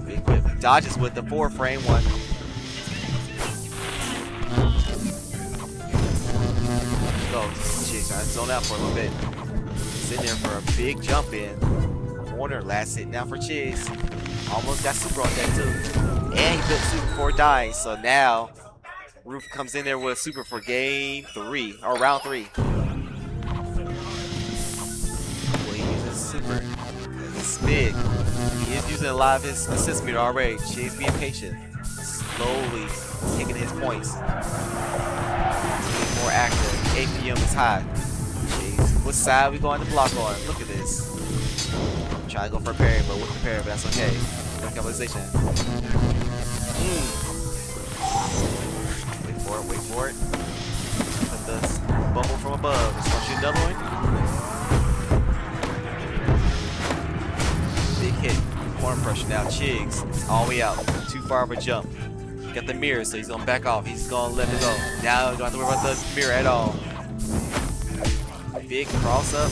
Big whip. Dodges with the 4-frame one. Go. Chig's trying to zone out for a little bit. Sitting there for a big jump in. Corner, last hit now for Chig's. Almost got super on that too. And he built super before dying, so now Roof comes in there with a super for game 3, or round 3. Well, he uses super. It's big. He is using a lot of his assist meter already. Chig's being patient. Slowly taking his points. Getting more active. APM is high. Chig's. What side we going to block on? Look at this. Try to go for a parry, but with the parry, but that's okay. No capitalization. Wait for it. Put the bubble from above. It's gonna shoot another one. Big hit. Corner pressure now. Chigs all the way out. Too far of a jump. Got the mirror, so he's gonna back off. He's gonna let it go. Now you don't have to worry about the mirror at all. Big cross up.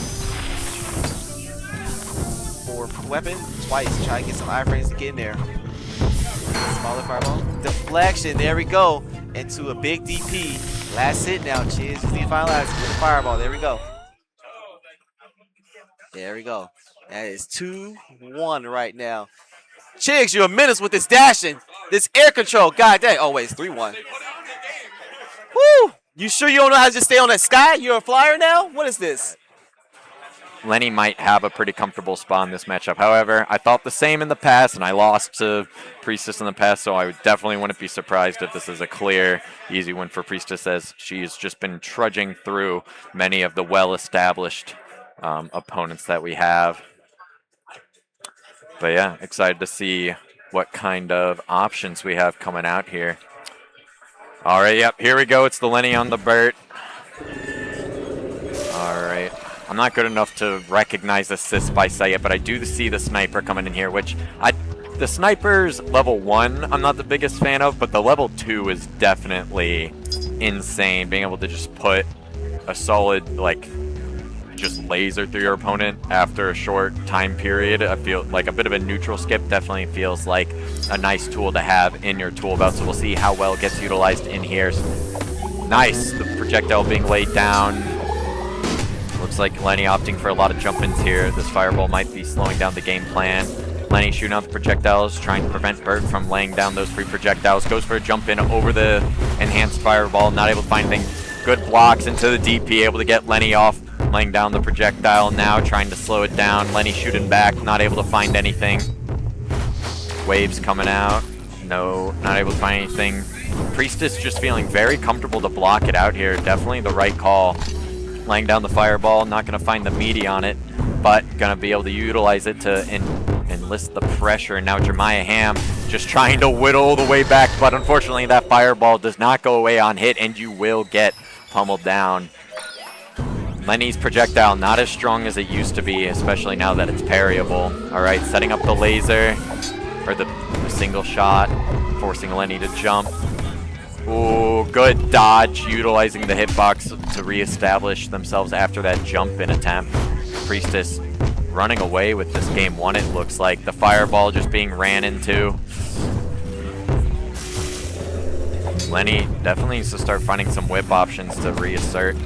For weapon. Twice. Try to get some iframes to get in there. Smaller fireball. Deflection. There we go. Into a big DP. Last hit now, Chiz. Just need to finalize with the fireball. There we go. There we go. That is 2-1 right now. Chigs, you're a menace with this dashing. This air control. God dang. Oh, wait, it's 3-1. Woo! You sure you don't know how to just stay on that sky? You're a flyer now? What is this? Lenny might have a pretty comfortable spot in this matchup. However, I thought the same in the past, and I lost to Priestess in the past, so I definitely wouldn't be surprised if this is a clear, easy win for Priestess, as she's just been trudging through many of the well-established opponents that we have. But yeah, excited to see what kind of options we have coming out here. All right, yep, here we go. It's the Lenny on the Burt. All right. I'm not good enough to recognize assist by sight yet, but I do see the sniper coming in here, which the sniper's level 1 I'm not the biggest fan of, but the level 2 is definitely insane. Being able to just put a solid, like, just laser through your opponent after a short time period. I feel like a bit of a neutral skip definitely feels like a nice tool to have in your tool belt. So we'll see how well it gets utilized in here. Nice, the projectile being laid down. Looks like Lenny opting for a lot of jump-ins here. This fireball might be slowing down the game plan. Lenny shooting out the projectiles, trying to prevent Bert from laying down those free projectiles. Goes for a jump-in over the enhanced fireball, not able to find anything. Good blocks into the DP, able to get Lenny off, laying down the projectile now, trying to slow it down. Lenny shooting back, not able to find anything. Waves coming out. No, not able to find anything. Priestess just feeling very comfortable to block it out here. Definitely the right call. Laying down the fireball, not going to find the meaty on it, but going to be able to utilize it to enlist the pressure. And now Jeremiah Ham just trying to whittle the way back, but unfortunately that fireball does not go away on hit, and you will get pummeled down. Lenny's projectile not as strong as it used to be, especially now that it's parryable. All right, setting up the laser for the single shot, forcing Lenny to jump. Ooh, good dodge, utilizing the hitbox to reestablish themselves after that jump-in attempt. Priestess running away with this game one, it looks like. The fireball just being ran into. Lenny definitely needs to start finding some whip options to reassert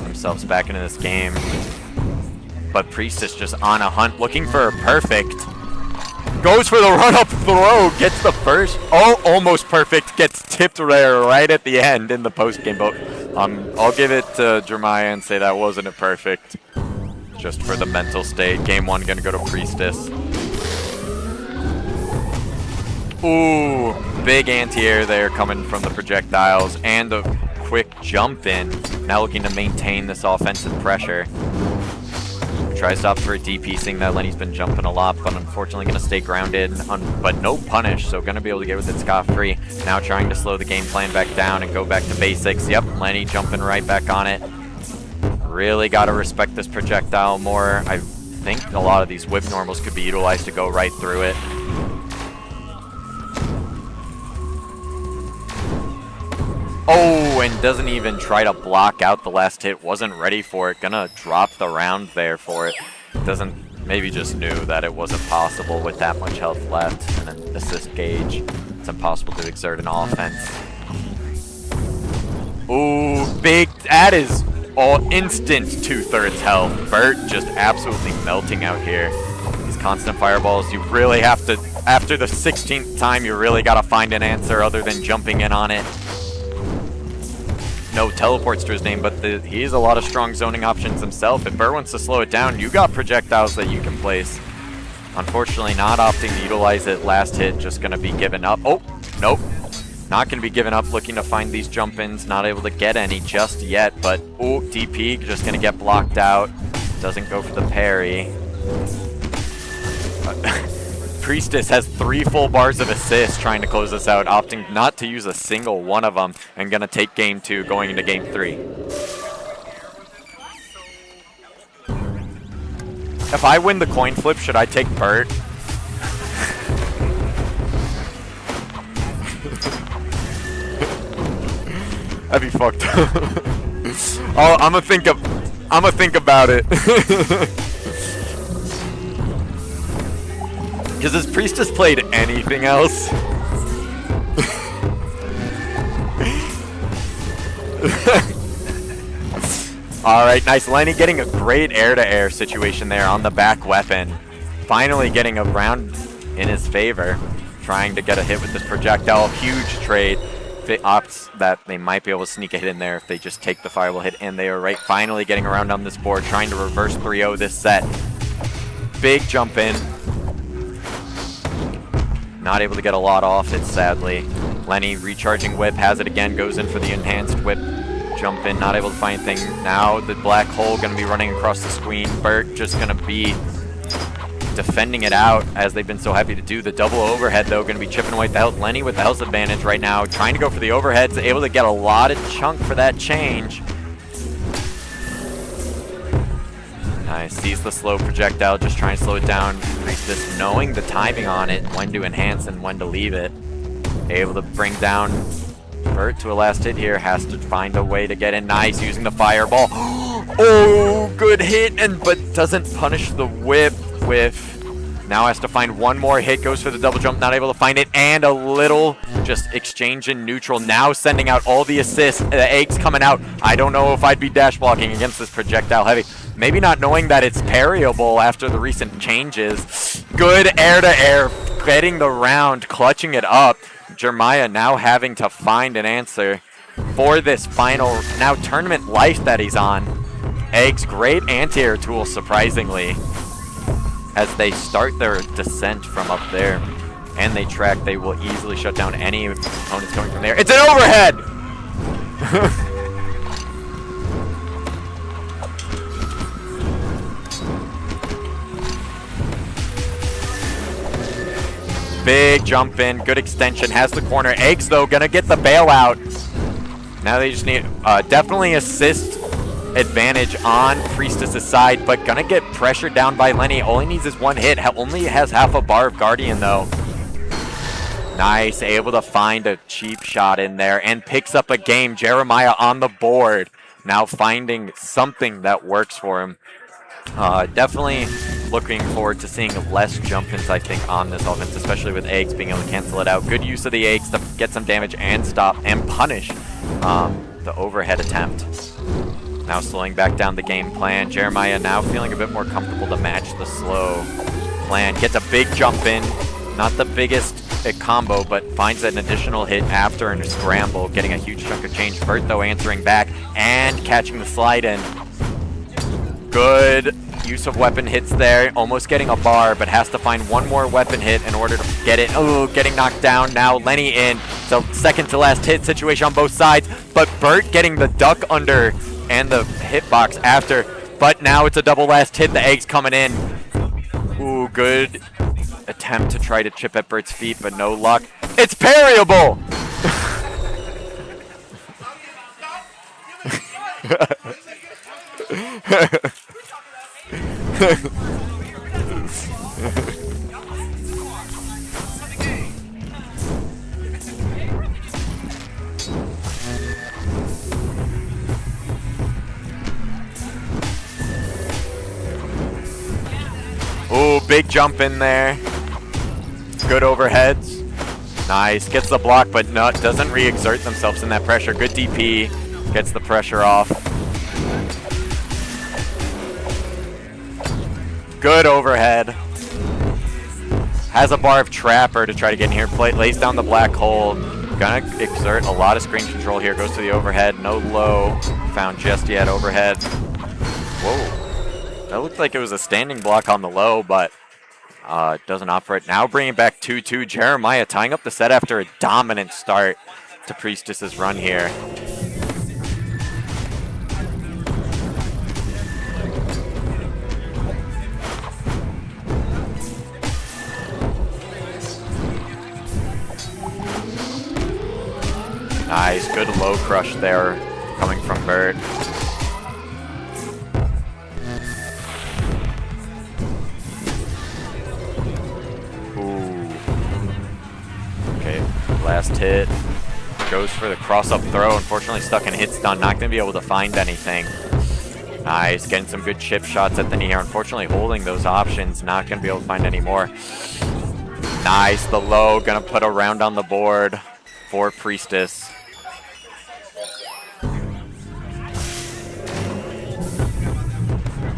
themselves back into this game. But Priestess just on a hunt, looking for a perfect. Goes for the run-up throw, gets the first. Oh, almost perfect. Gets tipped rare right at the end in the post-game. But I'll give it to Jeremiah and say that wasn't a perfect. Just for the mental state. Game one going to go to Priestess. Ooh, big anti-air there coming from the projectiles. And a quick jump in. Now looking to maintain this offensive pressure. Tries to opt for a DP, seeing that Lenny's been jumping a lot, but unfortunately going to stay grounded, but no punish, so going to be able to get with it scot-free. Now trying to slow the game plan back down and go back to basics. Yep, Lenny jumping right back on it. Really got to respect this projectile more. I think a lot of these whip normals could be utilized to go right through it. Oh, and doesn't even try to block out the last hit. Wasn't ready for it. Gonna drop the round there for it. Doesn't, maybe just knew that it wasn't possible with that much health left and an assist gauge. It's impossible to exert an offense. Ooh, big, that is all instant 2/3 health. Bert just absolutely melting out here. These constant fireballs, you really have to, after the 16th time, you really gotta find an answer other than jumping in on it. No teleports to his name, but he has a lot of strong zoning options himself. If Bert wants to slow it down, you got projectiles that you can place. Unfortunately, not opting to utilize it last hit, just going to be given up. Oh, nope. Not going to be given up, looking to find these jump-ins. Not able to get any just yet, but oh, DP just going to get blocked out. Doesn't go for the parry. Priestess has 3 full bars of assist trying to close this out, opting not to use a single one of them, and going to take game 2 going into game 3. If I win the coin flip, should I take Bert? That'd be fucked up. Oh, I'm gonna think about it. Because has Priestess played anything else? Alright, nice. Lenny getting a great air-to-air situation there on the back weapon. Finally getting a round in his favor. Trying to get a hit with this projectile. Huge trade. If it opts that they might be able to sneak a hit in there if they just take the fireball hit. And they are right, finally getting around on this board. Trying to reverse 3-0 this set. Big jump in. Not able to get a lot off it, sadly. Lenny recharging whip, has it again, goes in for the enhanced whip. Jump in, not able to find anything. Now the black hole going to be running across the screen. Bert just going to be defending it out as they've been so happy to do. The double overhead, though, going to be chipping away at the health. Lenny with the health advantage right now, trying to go for the overheads, able to get a lot of chunk for that change. Nice, sees the slow projectile, just trying to slow it down. Priestess knowing the timing on it, when to enhance and when to leave it. Able to bring down Bert to a last hit here, has to find a way to get in. Nice, using the fireball. Oh, good good hit, but doesn't punish the whip. Whiff. Now has to find one more hit, goes for the double jump, not able to find it, and a little just exchange in neutral. Now sending out all the assists, the eggs coming out. I don't know if I'd be dash blocking against this projectile heavy. Maybe not knowing that it's parryable after the recent changes. Good air to air, getting the round, clutching it up. Jeremiah now having to find an answer for this final, now tournament life that he's on. Eggs, great anti-air tool, surprisingly. As they start their descent from up there and they track, they will easily shut down any opponents coming from there. It's an overhead! Big jump in, good extension, has the corner. Eggs, though, gonna get the bailout. Now they just need definitely assist advantage on Priestess's side, but gonna get pressured down by Lenny. All he needs is one hit. Only has half a bar of Guardian, though. Nice, able to find a cheap shot in there and picks up a game. Jeremiah on the board, now finding something that works for him. Definitely looking forward to seeing less jump-ins, I think, on this offense, especially with eggs being able to cancel it out. Good use of the eggs to get some damage and stop and punish the overhead attempt. Now slowing back down the game plan. Jeremiah now feeling a bit more comfortable to match the slow plan. Gets a big jump in. Not the biggest combo, but finds an additional hit after and a scramble. Getting a huge chunk of change. Bert, though, answering back and catching the slide in. Good use of weapon hits there. Almost getting a bar, but has to find one more weapon hit in order to get it. Oh, getting knocked down. Now Lenny in. So second to last hit situation on both sides. But Bert getting the duck under and the hitbox after, but now it's a double last hit. The eggs coming in. Ooh, good attempt to try to chip at Bert's feet, but no luck. It's parryable! Ooh, big jump in there. Good overheads. Nice. Gets the block, but doesn't re-exert themselves in that pressure. Good DP. Gets the pressure off. Good overhead. Has a bar of Trapper to try to get in here. Lays down the black hole. Gonna exert a lot of screen control here. Goes to the overhead. No low found just yet. Overhead. Whoa. That looked like it was a standing block on the low, but it doesn't operate. Now bringing back 2-2. Jeremiah tying up the set after a dominant start to Priestess's run here. Nice, good low crush there coming from Bert. Ooh. Okay, last hit. Goes for the cross-up throw. Unfortunately stuck in hit stun. Not going to be able to find anything. Nice, getting some good chip shots at the knee here. Unfortunately holding those options. Not going to be able to find any more. Nice, the low. Going to put a round on the board for Priestess.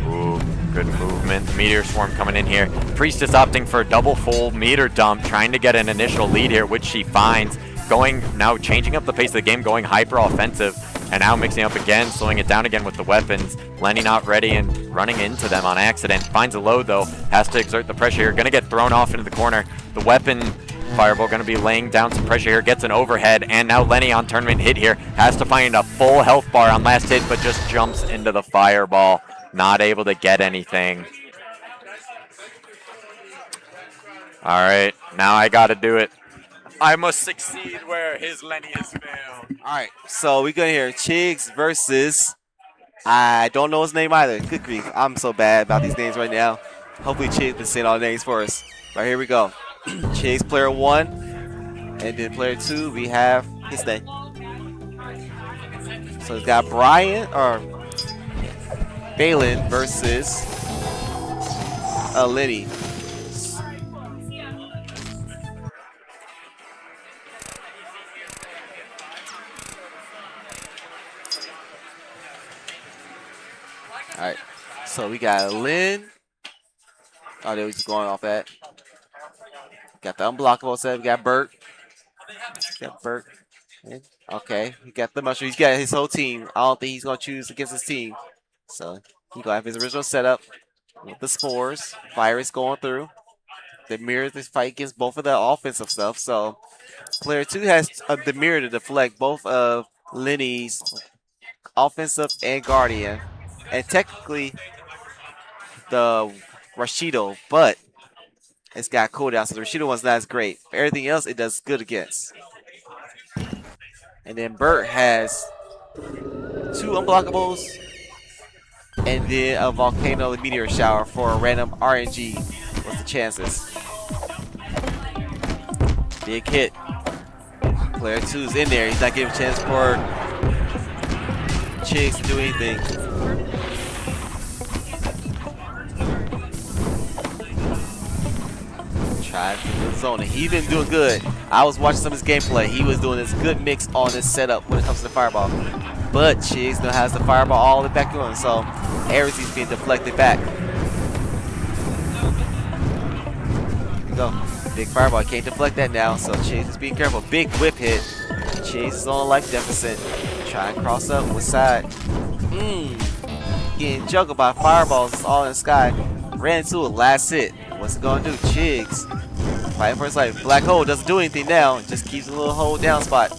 Ooh, good movement. Meteor Swarm coming in here. Priestess opting for a double full meter dump, trying to get an initial lead here, which she finds. Going now, changing up the pace of the game, going hyper offensive, and now mixing up again, slowing it down again with the weapons. Lenny not ready and running into them on accident. Finds a low though, has to exert the pressure here. Gonna get thrown off into the corner. The weapon Fireball gonna be laying down some pressure here, gets an overhead, and now Lenny on tournament hit here. Has to find a full health bar on last hit, but just jumps into the Fireball. Not able to get anything. All right, now I gotta do it. I must succeed where his Lenny has failed. All right, so we're going to hear Chigs versus, I don't know his name either. Good grief, I'm so bad about these names right now. Hopefully Chigs can say all the names for us. All right, here we go. Chigs player 1, and then player 2, we have his name. So it's got Brian, or Balin versus Lenny. All right, so we got Lynn. Oh, they were just going off that. Got the unblockable set. We got Bert. Got Bert. Okay, he got the mushroom. He's got his whole team. I don't think he's gonna choose against his team. So he gonna have his original setup with the spores. Virus going through. The mirror this fight against both of the offensive stuff. So player 2 has the mirror to deflect both of Lenny's offensive and guardian, and technically the Rashido, but it's got cooldown, so the Rashido one's not as great. For everything else, it does good against. And then Bert has 2 unblockables, and then a volcano meteor shower for a random RNG. What's the chances? Big hit. Player 2's in there. He's not giving a chance for Chigs to do anything. Trying to do the zone. He's been doing good. I was watching some of his gameplay. He was doing this good mix on this setup when it comes to the fireball. But Chigs now has the fireball all the way back on, so everything's being deflected back. Here we go. Big fireball. Can't deflect that now, so Chigs is being careful. Big whip hit. Chigs is on a life deficit. Trying to cross up with side. Getting juggled by fireballs. It's all in the sky. Ran into it. Last hit. What's it going to do? Chigs fighting for his life. Black hole doesn't do anything now. Just keeps a little hold down spot.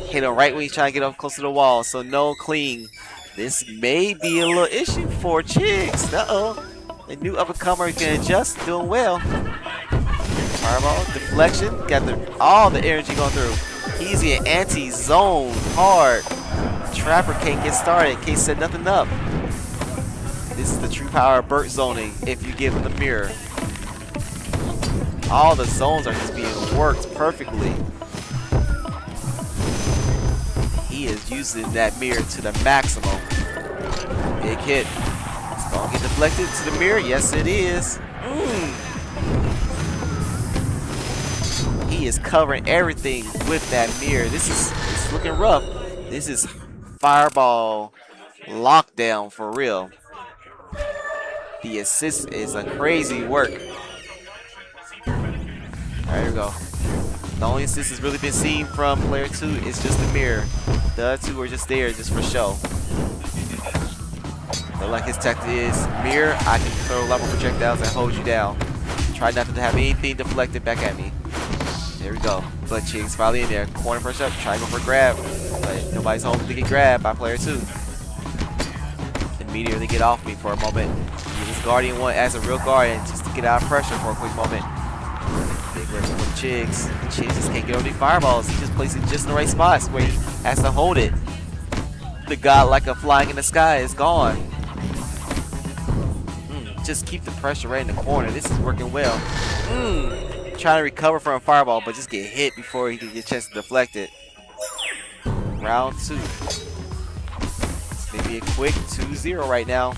Hit him right when he's trying to get up close to the wall. So no clean. This may be a little issue for Chigs. Uh-oh. The new up-and-comer can adjust. Doing well. Fireball. Deflection. Got all the energy going through. He's in anti-zone hard. Trapper can't get started. Can't set nothing up. This is the true power of Bert zoning if you give him the mirror. All the zones are just being worked perfectly. He is using that mirror to the maximum. Big hit. It's going to get deflected to the mirror. Yes, it is. He is covering everything with that mirror. It's looking rough. This is fireball lockdown for real. The assist is a crazy work. Alright, here we go. The only assist has really been seen from player 2 is just the mirror. The other 2 are just there just for show. But like his tactic is, mirror, I can throw a lot more projectiles and hold you down. Try not to have anything deflected back at me. There we go. Butt cheeks finally in there. Corner push up, try to go for a grab. But nobody's home to get grabbed by player 2. Immediately get off me for a moment. Use this Guardian one as a real Guardian just to get out of pressure for a quick moment. Big rip from Chigs. Chigs just can't get over the fireballs. He just places it just in the right spots where he has to hold it. The god like a flying in the sky is gone. Just keep the pressure right in the corner. This is working well. Trying to recover from a fireball, but just get hit before he can get a chance to deflect it. Round 2. It's maybe a quick 2-0 right now.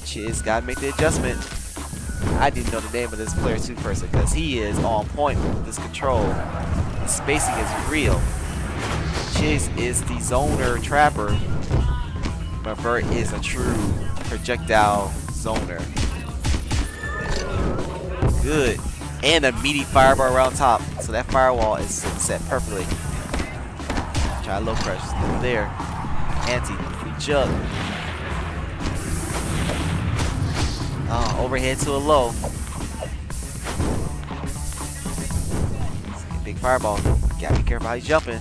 Chiz got to make the adjustment. I didn't know the name of this player 2 person because he is on point with this control. The spacing is real. Chiz is the zoner trapper, but Bert is a true projectile zoner. Good. And a meaty fireball around top. So that firewall is set perfectly. Try low pressure. Still there. Anti. Jug. Overhead to a low. Big fireball. Gotta be careful how he's jumping.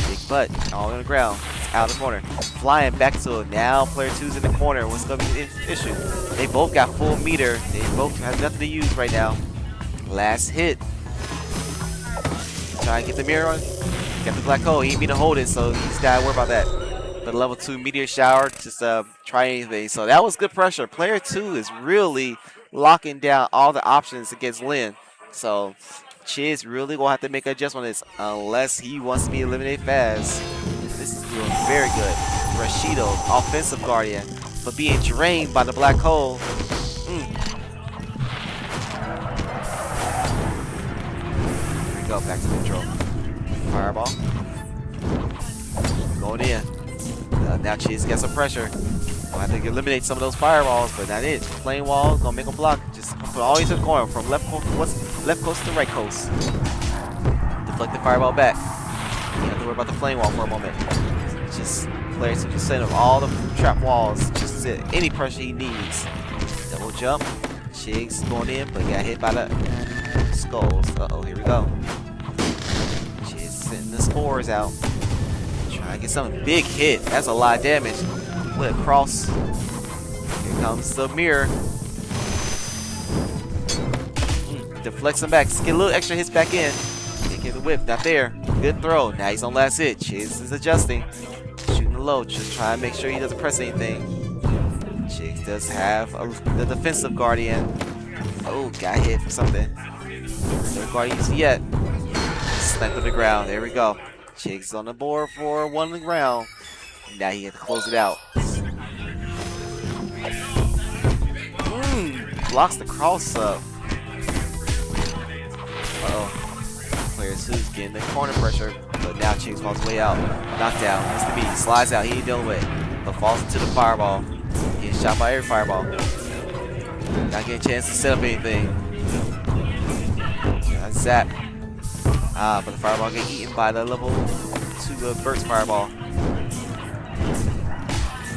Big butt. All on the ground. It's out of the corner. Flying back to it. Now player 2's in the corner. What's going to be the issue? They both got full meter. They both have nothing to use right now. Last hit. Try and get the mirror on. Got the black hole. He ain't mean to hold it, so he's got to worry about that. But level 2 meteor shower, just try anything. So that was good pressure. Player 2 is really locking down all the options against Lin. So Chiz really gonna have to make an adjustment on this unless he wants to be eliminated fast. This is doing very good. Rashido, offensive guardian, but being drained by the black hole. Here we go, back to neutral. Fireball. Going in. Now Cheese got some pressure. Gonna have to eliminate some of those fireballs, but that is flame wall. Gonna make them block. Just put all into the corner from left coast to right coast. Deflect the fireball back. You have to worry about the flame wall for a moment. Just players to just send him all the trap walls. Just any pressure he needs. Double jump. Chigs going in, but got hit by the skulls. Uh-oh, here we go. Chigs sending the spores out. Trying to get something big hit. That's a lot of damage. Flip cross. Here comes the mirror. Deflects him back. Get a little extra hits back in. Can't get the whip. Not there. Good throw. Now he's on last hit. Chigs is adjusting. Shooting low. Just trying to make sure he doesn't press anything. Chigs does have the defensive guardian. Oh, got hit for something. Third guardian yet. Sniped on the ground. There we go. Chigs on the board for one round. Now he had to close it out. Blocks the cross up. Uh-oh. Player 2's getting the corner pressure, but now Chigs falls way out. Knockdown. That's the beat. Slides out. He ain't dealing with it, but falls into the fireball. Getting shot by every fireball. Not getting a chance to set up anything. Zap. But the fireball get eaten by the level 2 Burst fireball.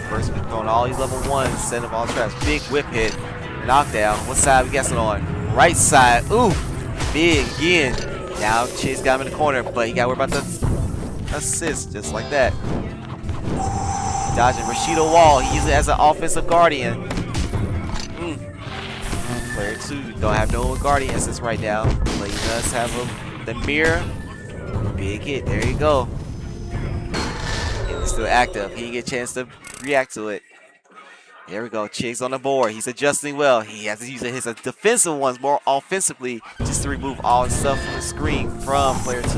Burst been throwing all these level 1s, setting up all traps. Big whip hit. Knockdown. What side we guessing on? Right side. Ooh. Big again. Now Chase got him in the corner, but he got to worry about the assist just like that. Dodging Rashido Wall. He uses it as an offensive guardian. Player 2 don't have no guardian assist right now, but he does have the mirror. Big hit. There you go. It was still active. He didn't get a chance to react to it. There we go. Chigs on the board. He's adjusting well. He has to use his defensive ones more offensively just to remove all the stuff from the screen from player 2.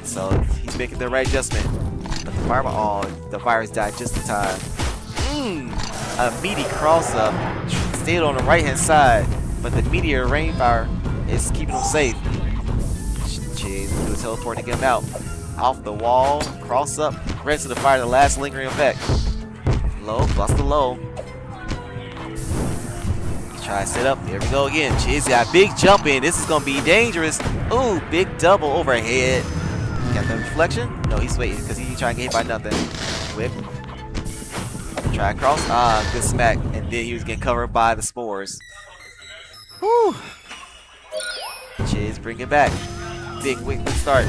So he's making the right adjustment. But the fireball, the virus died just in time. A meaty cross up. Stayed on the right hand side, but the meteor rainfire is keeping him safe. Chigs do a teleport to get him out. Off the wall, cross up, right to the fire, the last lingering effect. Low, bust the low. Try to set up. There we go again. Chigs got a big jump in. This is going to be dangerous. Ooh, big double overhead. Got the reflection? No, he's waiting because he's trying to get hit by nothing. Whip. Try to cross. Good smack. And then he was getting covered by the spores. Whew. Chigs bring it back. Big quick start.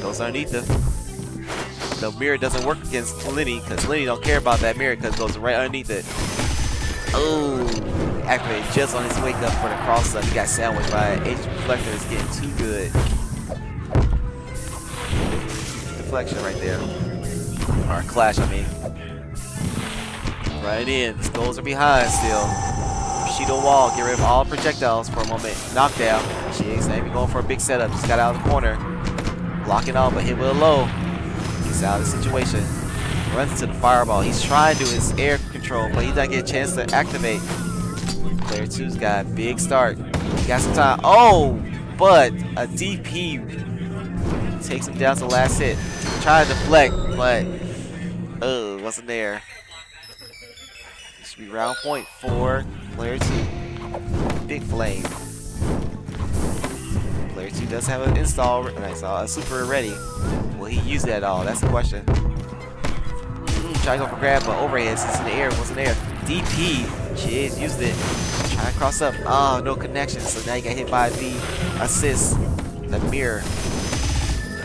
Goes underneath the mirror. Doesn't work against Lenny because Lenny don't care about that mirror because it goes right underneath it. Oh, activated just on his wake up for the cross up. He got sandwiched by an H reflector. It's getting too good. Deflection right there. Or clash, I mean. Right in. The skulls are behind still. Bushido Wall. Get rid of all projectiles for a moment. Knockdown. Chigs not even going for a big setup. Just got out of the corner. Blocking on, but hit with a low. He's out of the situation. Runs into the fireball. He's trying to do his air control, but he doesn't get a chance to activate. Player 2's got a big start. He got some time. Oh, but a DP takes him down to the last hit. Trying to deflect, but wasn't there. This should be round point for player 2. Big flame. Player 2 does have an install, a super ready. Will he use that at all? That's the question. Try to go for grab, but overhead since in the air wasn't there. DP, Chigs used it. Try to cross up. Oh, no connection. So now you got hit by the assist. The mirror.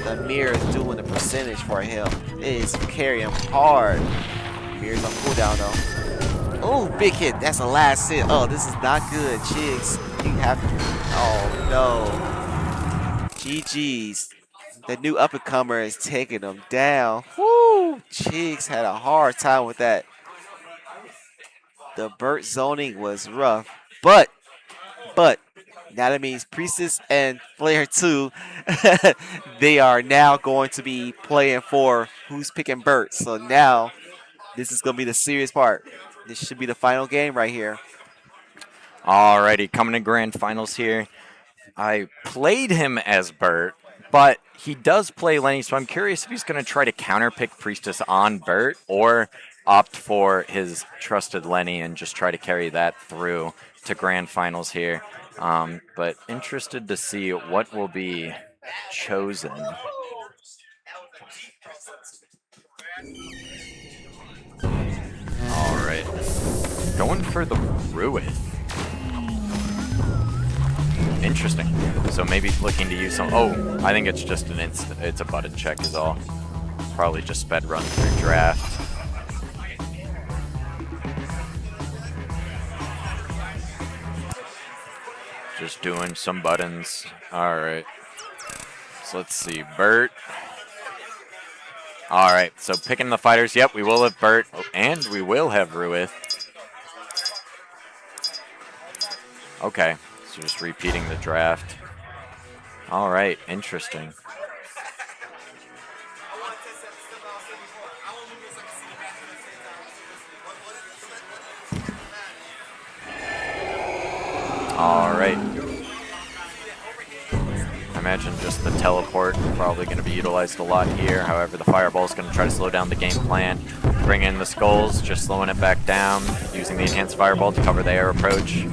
The mirror is doing the percentage for him. It is carrying him hard. Mirror's on cooldown though. Oh, big hit. That's the last hit. Oh, this is not good. Chigs, you have to. Oh no. GG's. The new up-and-comer is taking them down. Woo! Chigs had a hard time with that. The Burt zoning was rough, but Now that means Priestess and Player 2, they are now going to be playing for who's picking Bert. So now this is going to be the serious part. This should be the final game right here. Alrighty, coming to grand finals here. I played him as Bert, but he does play Lenny, so I'm curious if he's going to try to counterpick Priestess on Bert or opt for his trusted Lenny and just try to carry that through to grand finals here. But interested to see what will be chosen. Alright. Going for the Ruith. Interesting. So maybe looking to use some... Oh, I think it's just an instant. It's a button check is all. Probably just sped run through draft. Just doing some buttons. Alright. So let's see. Bert. Alright, so picking the fighters. Yep, we will have Bert. Oh, and we will have Ruith. Okay. So just repeating the draft. All right, interesting. All right. I imagine just the teleport probably going to be utilized a lot here. However, the fireball is going to try to slow down the game plan. Bring in the skulls, just slowing it back down, using the enhanced fireball to cover the air approach.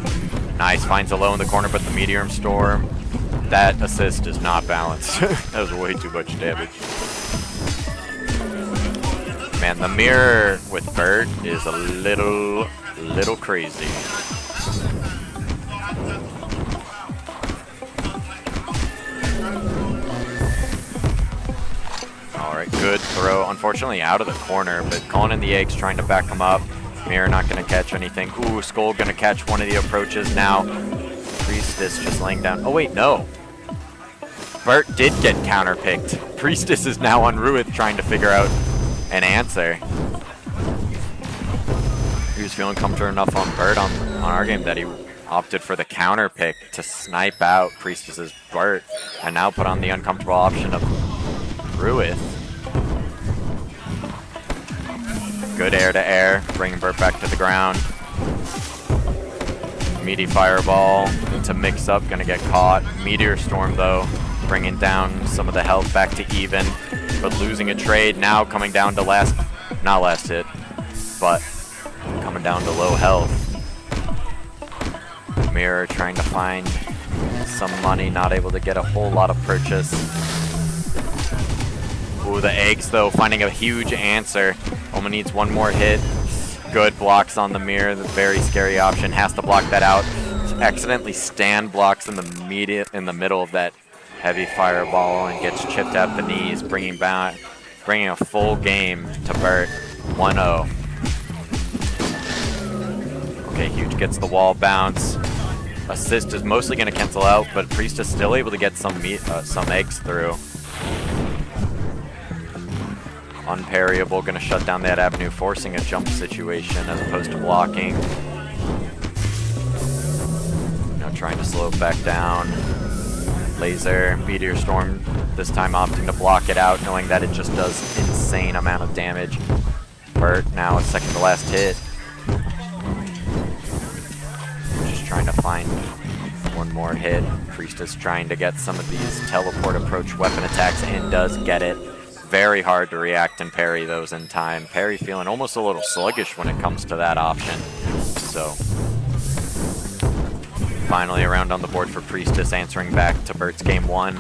Nice, finds a low in the corner, but the Meteor Storm. That assist is not balanced. That was way too much damage. Man, the mirror with Bert is a little crazy. Alright, good throw. Unfortunately out of the corner, but calling in the eggs, trying to back him up. Mirror not going to catch anything. Ooh, Skull going to catch one of the approaches now. Priestess just laying down. Oh, wait, no. Bert did get counterpicked. Priestess is now on Ruith trying to figure out an answer. He was feeling comfortable enough on Bert on our game that he opted for the counterpick to snipe out Priestess's Bert and now put on the uncomfortable option of Ruith. Good air to air, bringing Bert back to the ground. Meaty fireball to mix up, gonna get caught. Meteor Storm though, bringing down some of the health back to even, but losing a trade. Now coming down to not last hit, but coming down to low health. Mirror trying to find some money, not able to get a whole lot of purchase. Ooh, the eggs though, finding a huge answer. Only needs one more hit. Good blocks on the mirror, the very scary option. Has to block that out. Accidentally stand blocks in the middle of that heavy fireball and gets chipped at the knees, bringing a full game to Bert. 1-0. Okay, Huge gets the wall bounce. Assist is mostly going to cancel out, but Priest is still able to get some eggs through. Unparryable, going to shut down that avenue, forcing a jump situation as opposed to blocking. Now trying to slow it back down. Laser, Meteor Storm, this time opting to block it out, knowing that it just does insane amount of damage. Bert now a second to last hit. Just trying to find one more hit. Priestess trying to get some of these teleport approach weapon attacks and does get it. Very hard to react and parry those in time. Parry feeling almost a little sluggish when it comes to that option. So, finally a round on the board for Priestess, answering back to Bert's game 1.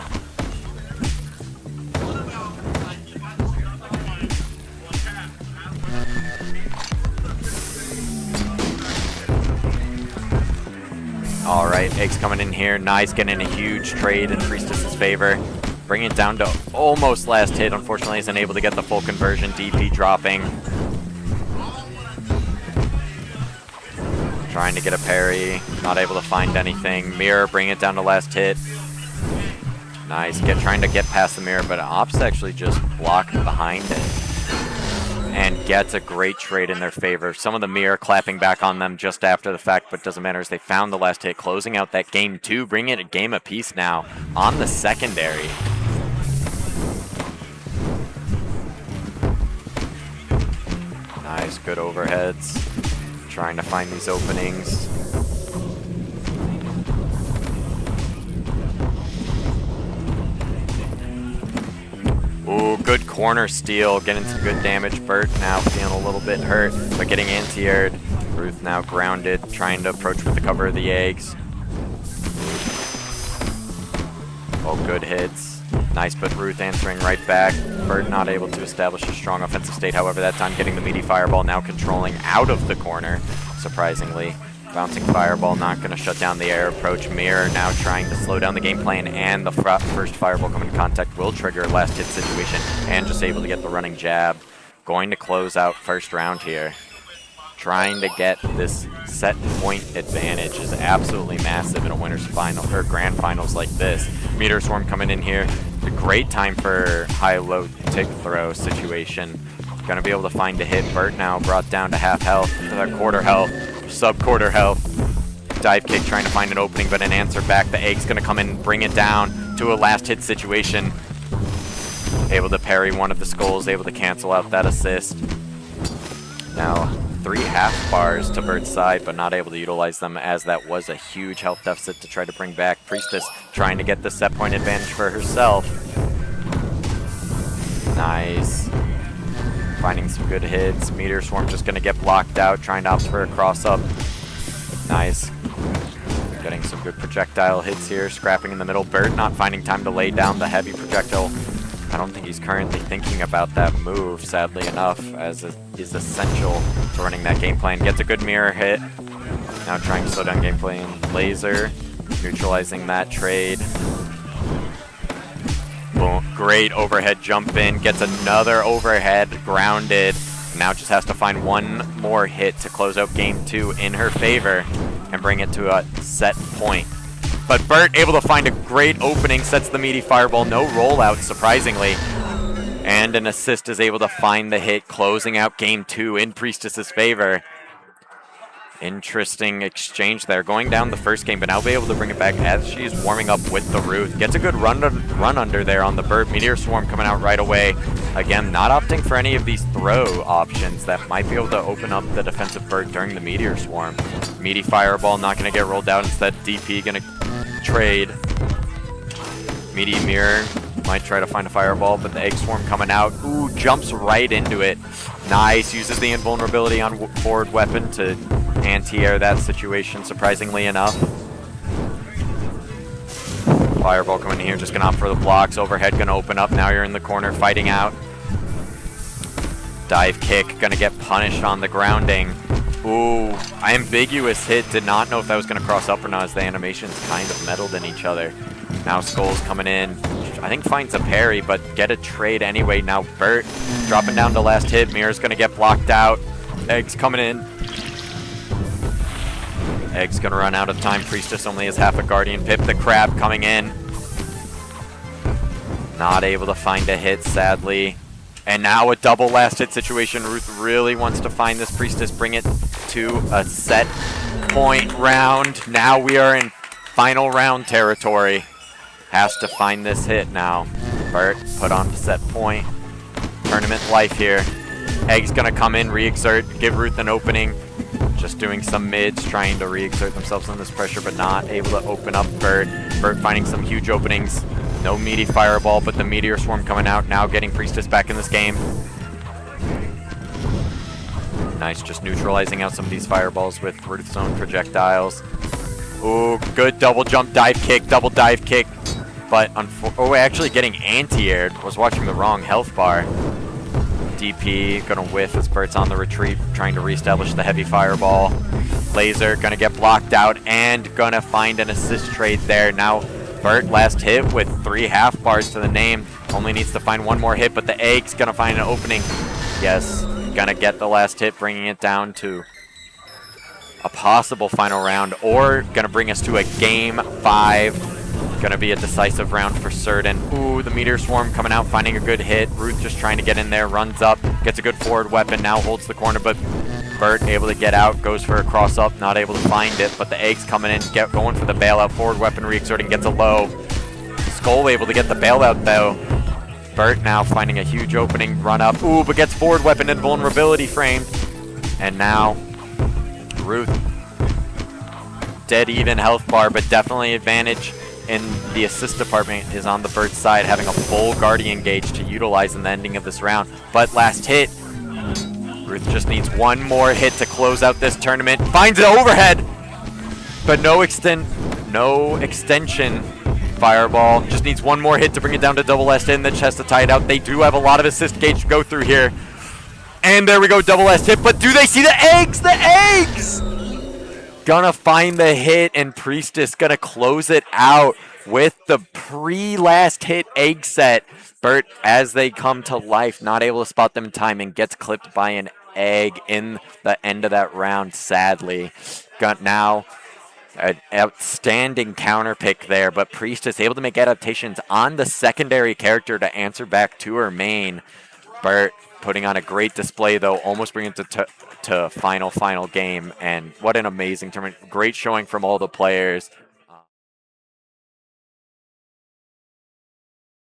Alright, Eggs coming in here. Nice, getting a huge trade in Priestess's favor. Bringing it down to almost last hit. Unfortunately, isn't able to get the full conversion. DP dropping. Trying to get a parry. Not able to find anything. Mirror, bring it down to last hit. Nice. Trying to get past the mirror, but Ops actually just blocked behind it. and gets a great trade in their favor. Some of the mirror clapping back on them just after the fact, but doesn't matter as they found the last hit, closing out that game 2, bringing it a game apiece now on the secondary. Nice, good overheads. Trying to find these openings. Ooh, good corner steal, getting some good damage. Bert now feeling a little bit hurt, but getting anti-aired. Ruth now grounded, trying to approach with the cover of the eggs. Oh, good hits. Nice, but Ruth answering right back. Bert not able to establish a strong offensive state, however, that time getting the meaty fireball, now controlling out of the corner, surprisingly. Bouncing fireball, not going to shut down the air approach. Mirror now trying to slow down the game plan, and the first fireball coming in contact will trigger a last hit situation, and just able to get the running jab. Going to close out first round here. Trying to get this set point advantage is absolutely massive in a winner's final or grand finals like this. Meteor Swarm coming in here. A great time for high-low tick throw situation. Going to be able to find a hit. Bert now brought down to half health, to quarter health. Sub-quarter health. Dive kick trying to find an opening, but an answer back. The egg's going to come in and bring it down to a last hit situation. Able to parry one of the skulls, able to cancel out that assist. Now 3 half bars to Bert's side, but not able to utilize them as that was a huge health deficit to try to bring back. Priestess trying to get the set point advantage for herself. Nice. Finding some good hits. Meteor Swarm just going to get blocked out, trying to opt for a cross-up. Nice. Getting some good projectile hits here, scrapping in the middle. Bert not finding time to lay down the heavy projectile. I don't think he's currently thinking about that move, sadly enough, as it is essential to running that game plan. Gets a good mirror hit. Now trying to slow down game plan. Laser, neutralizing that trade. Boom. Great overhead jump in, gets another overhead, grounded. Now just has to find one more hit to close out game 2 in her favor and bring it to a set point. But Bert able to find a great opening, sets the meaty fireball, no rollout surprisingly. And an assist is able to find the hit, closing out game 2 in Priestess's favor. Interesting exchange there, going down the first game, but now be able to bring it back as she's warming up with the Ruth. Gets a good run under there on the Bert. Meteor Swarm coming out right away. Again, not opting for any of these throw options that might be able to open up the defensive Bert during the Meteor Swarm. Meaty Fireball not going to get rolled out. Instead, DP going to trade. Meaty Mirror might try to find a Fireball, but the Egg Swarm coming out. Ooh, jumps right into it. Nice, uses the invulnerability on forward weapon to anti-air that situation, surprisingly enough. Fireball coming in here, just gonna opt for the blocks. Overhead gonna open up, now you're in the corner fighting out. Dive kick, gonna get punished on the grounding. Ooh, ambiguous hit, did not know if that was gonna cross up or not as the animations kind of meddled in each other. Now Skull's coming in, I think finds a parry, but get a trade anyway. Now Bert dropping down to last hit, Mirror's gonna get blocked out. Egg's coming in. Egg's gonna run out of time. Priestess only has half a Guardian Pip. The Crab coming in. Not able to find a hit, sadly. And now a double last hit situation. Ruth really wants to find this Priestess, bring it to a set point round. Now we are in final round territory. Has to find this hit now. Bert put on the set point. Tournament life here. Egg's gonna come in, re-exert, give Ruth an opening. Just doing some mids, trying to re-exert themselves on this pressure, but not able to open up Bert. Bert finding some huge openings. No meaty Fireball, but the Meteor Swarm coming out, now getting Priestess back in this game. Nice, just neutralizing out some of these Fireballs with Ruth's own projectiles. Ooh, good double jump, dive kick, double dive kick. But, actually getting anti-aired. Was watching the wrong health bar. DP gonna whiff as Bert's on the retreat, trying to reestablish the heavy Fireball. Laser gonna get blocked out and gonna find an assist trade there. Now Bert last hit with 3 half bars to the name. Only needs to find one more hit, but the Egg's gonna find an opening. Yes, gonna get the last hit, bringing it down to a possible final round, or gonna bring us to a game 5 Gonna be a decisive round for certain. Ooh, the Meteor Swarm coming out, finding a good hit. Ruth just trying to get in there, runs up, gets a good forward weapon, now holds the corner, but Bert able to get out, goes for a cross up, not able to find it, but the eggs coming in, going for the bailout, forward weapon re-exerting, gets a low. Skull able to get the bailout though. Bert now finding a huge opening, run up, ooh, but gets forward weapon and vulnerability framed. And now, Ruth, dead even health bar, but definitely advantage in the assist department is on the Bert side, having a full Guardian gauge to utilize in the ending of this round. But last hit, Ruth just needs one more hit to close out this tournament. Finds it overhead, but no extension. Fireball just needs one more hit to bring it down to double S in the chest to tie it out. They do have a lot of assist gauge to go through here. And there we go, double S hit, but do they see the eggs? The eggs! Gonna find the hit, and Priestess gonna close it out with the pre-last hit egg set. Bert, as they come to life, not able to spot them in time and gets clipped by an egg in the end of that round, sadly. Got now an outstanding counter pick there, but Priestess able to make adaptations on the secondary character to answer back to her main. Bert putting on a great display, though, almost bringing it to final game, and what an amazing tournament. Great showing from all the players.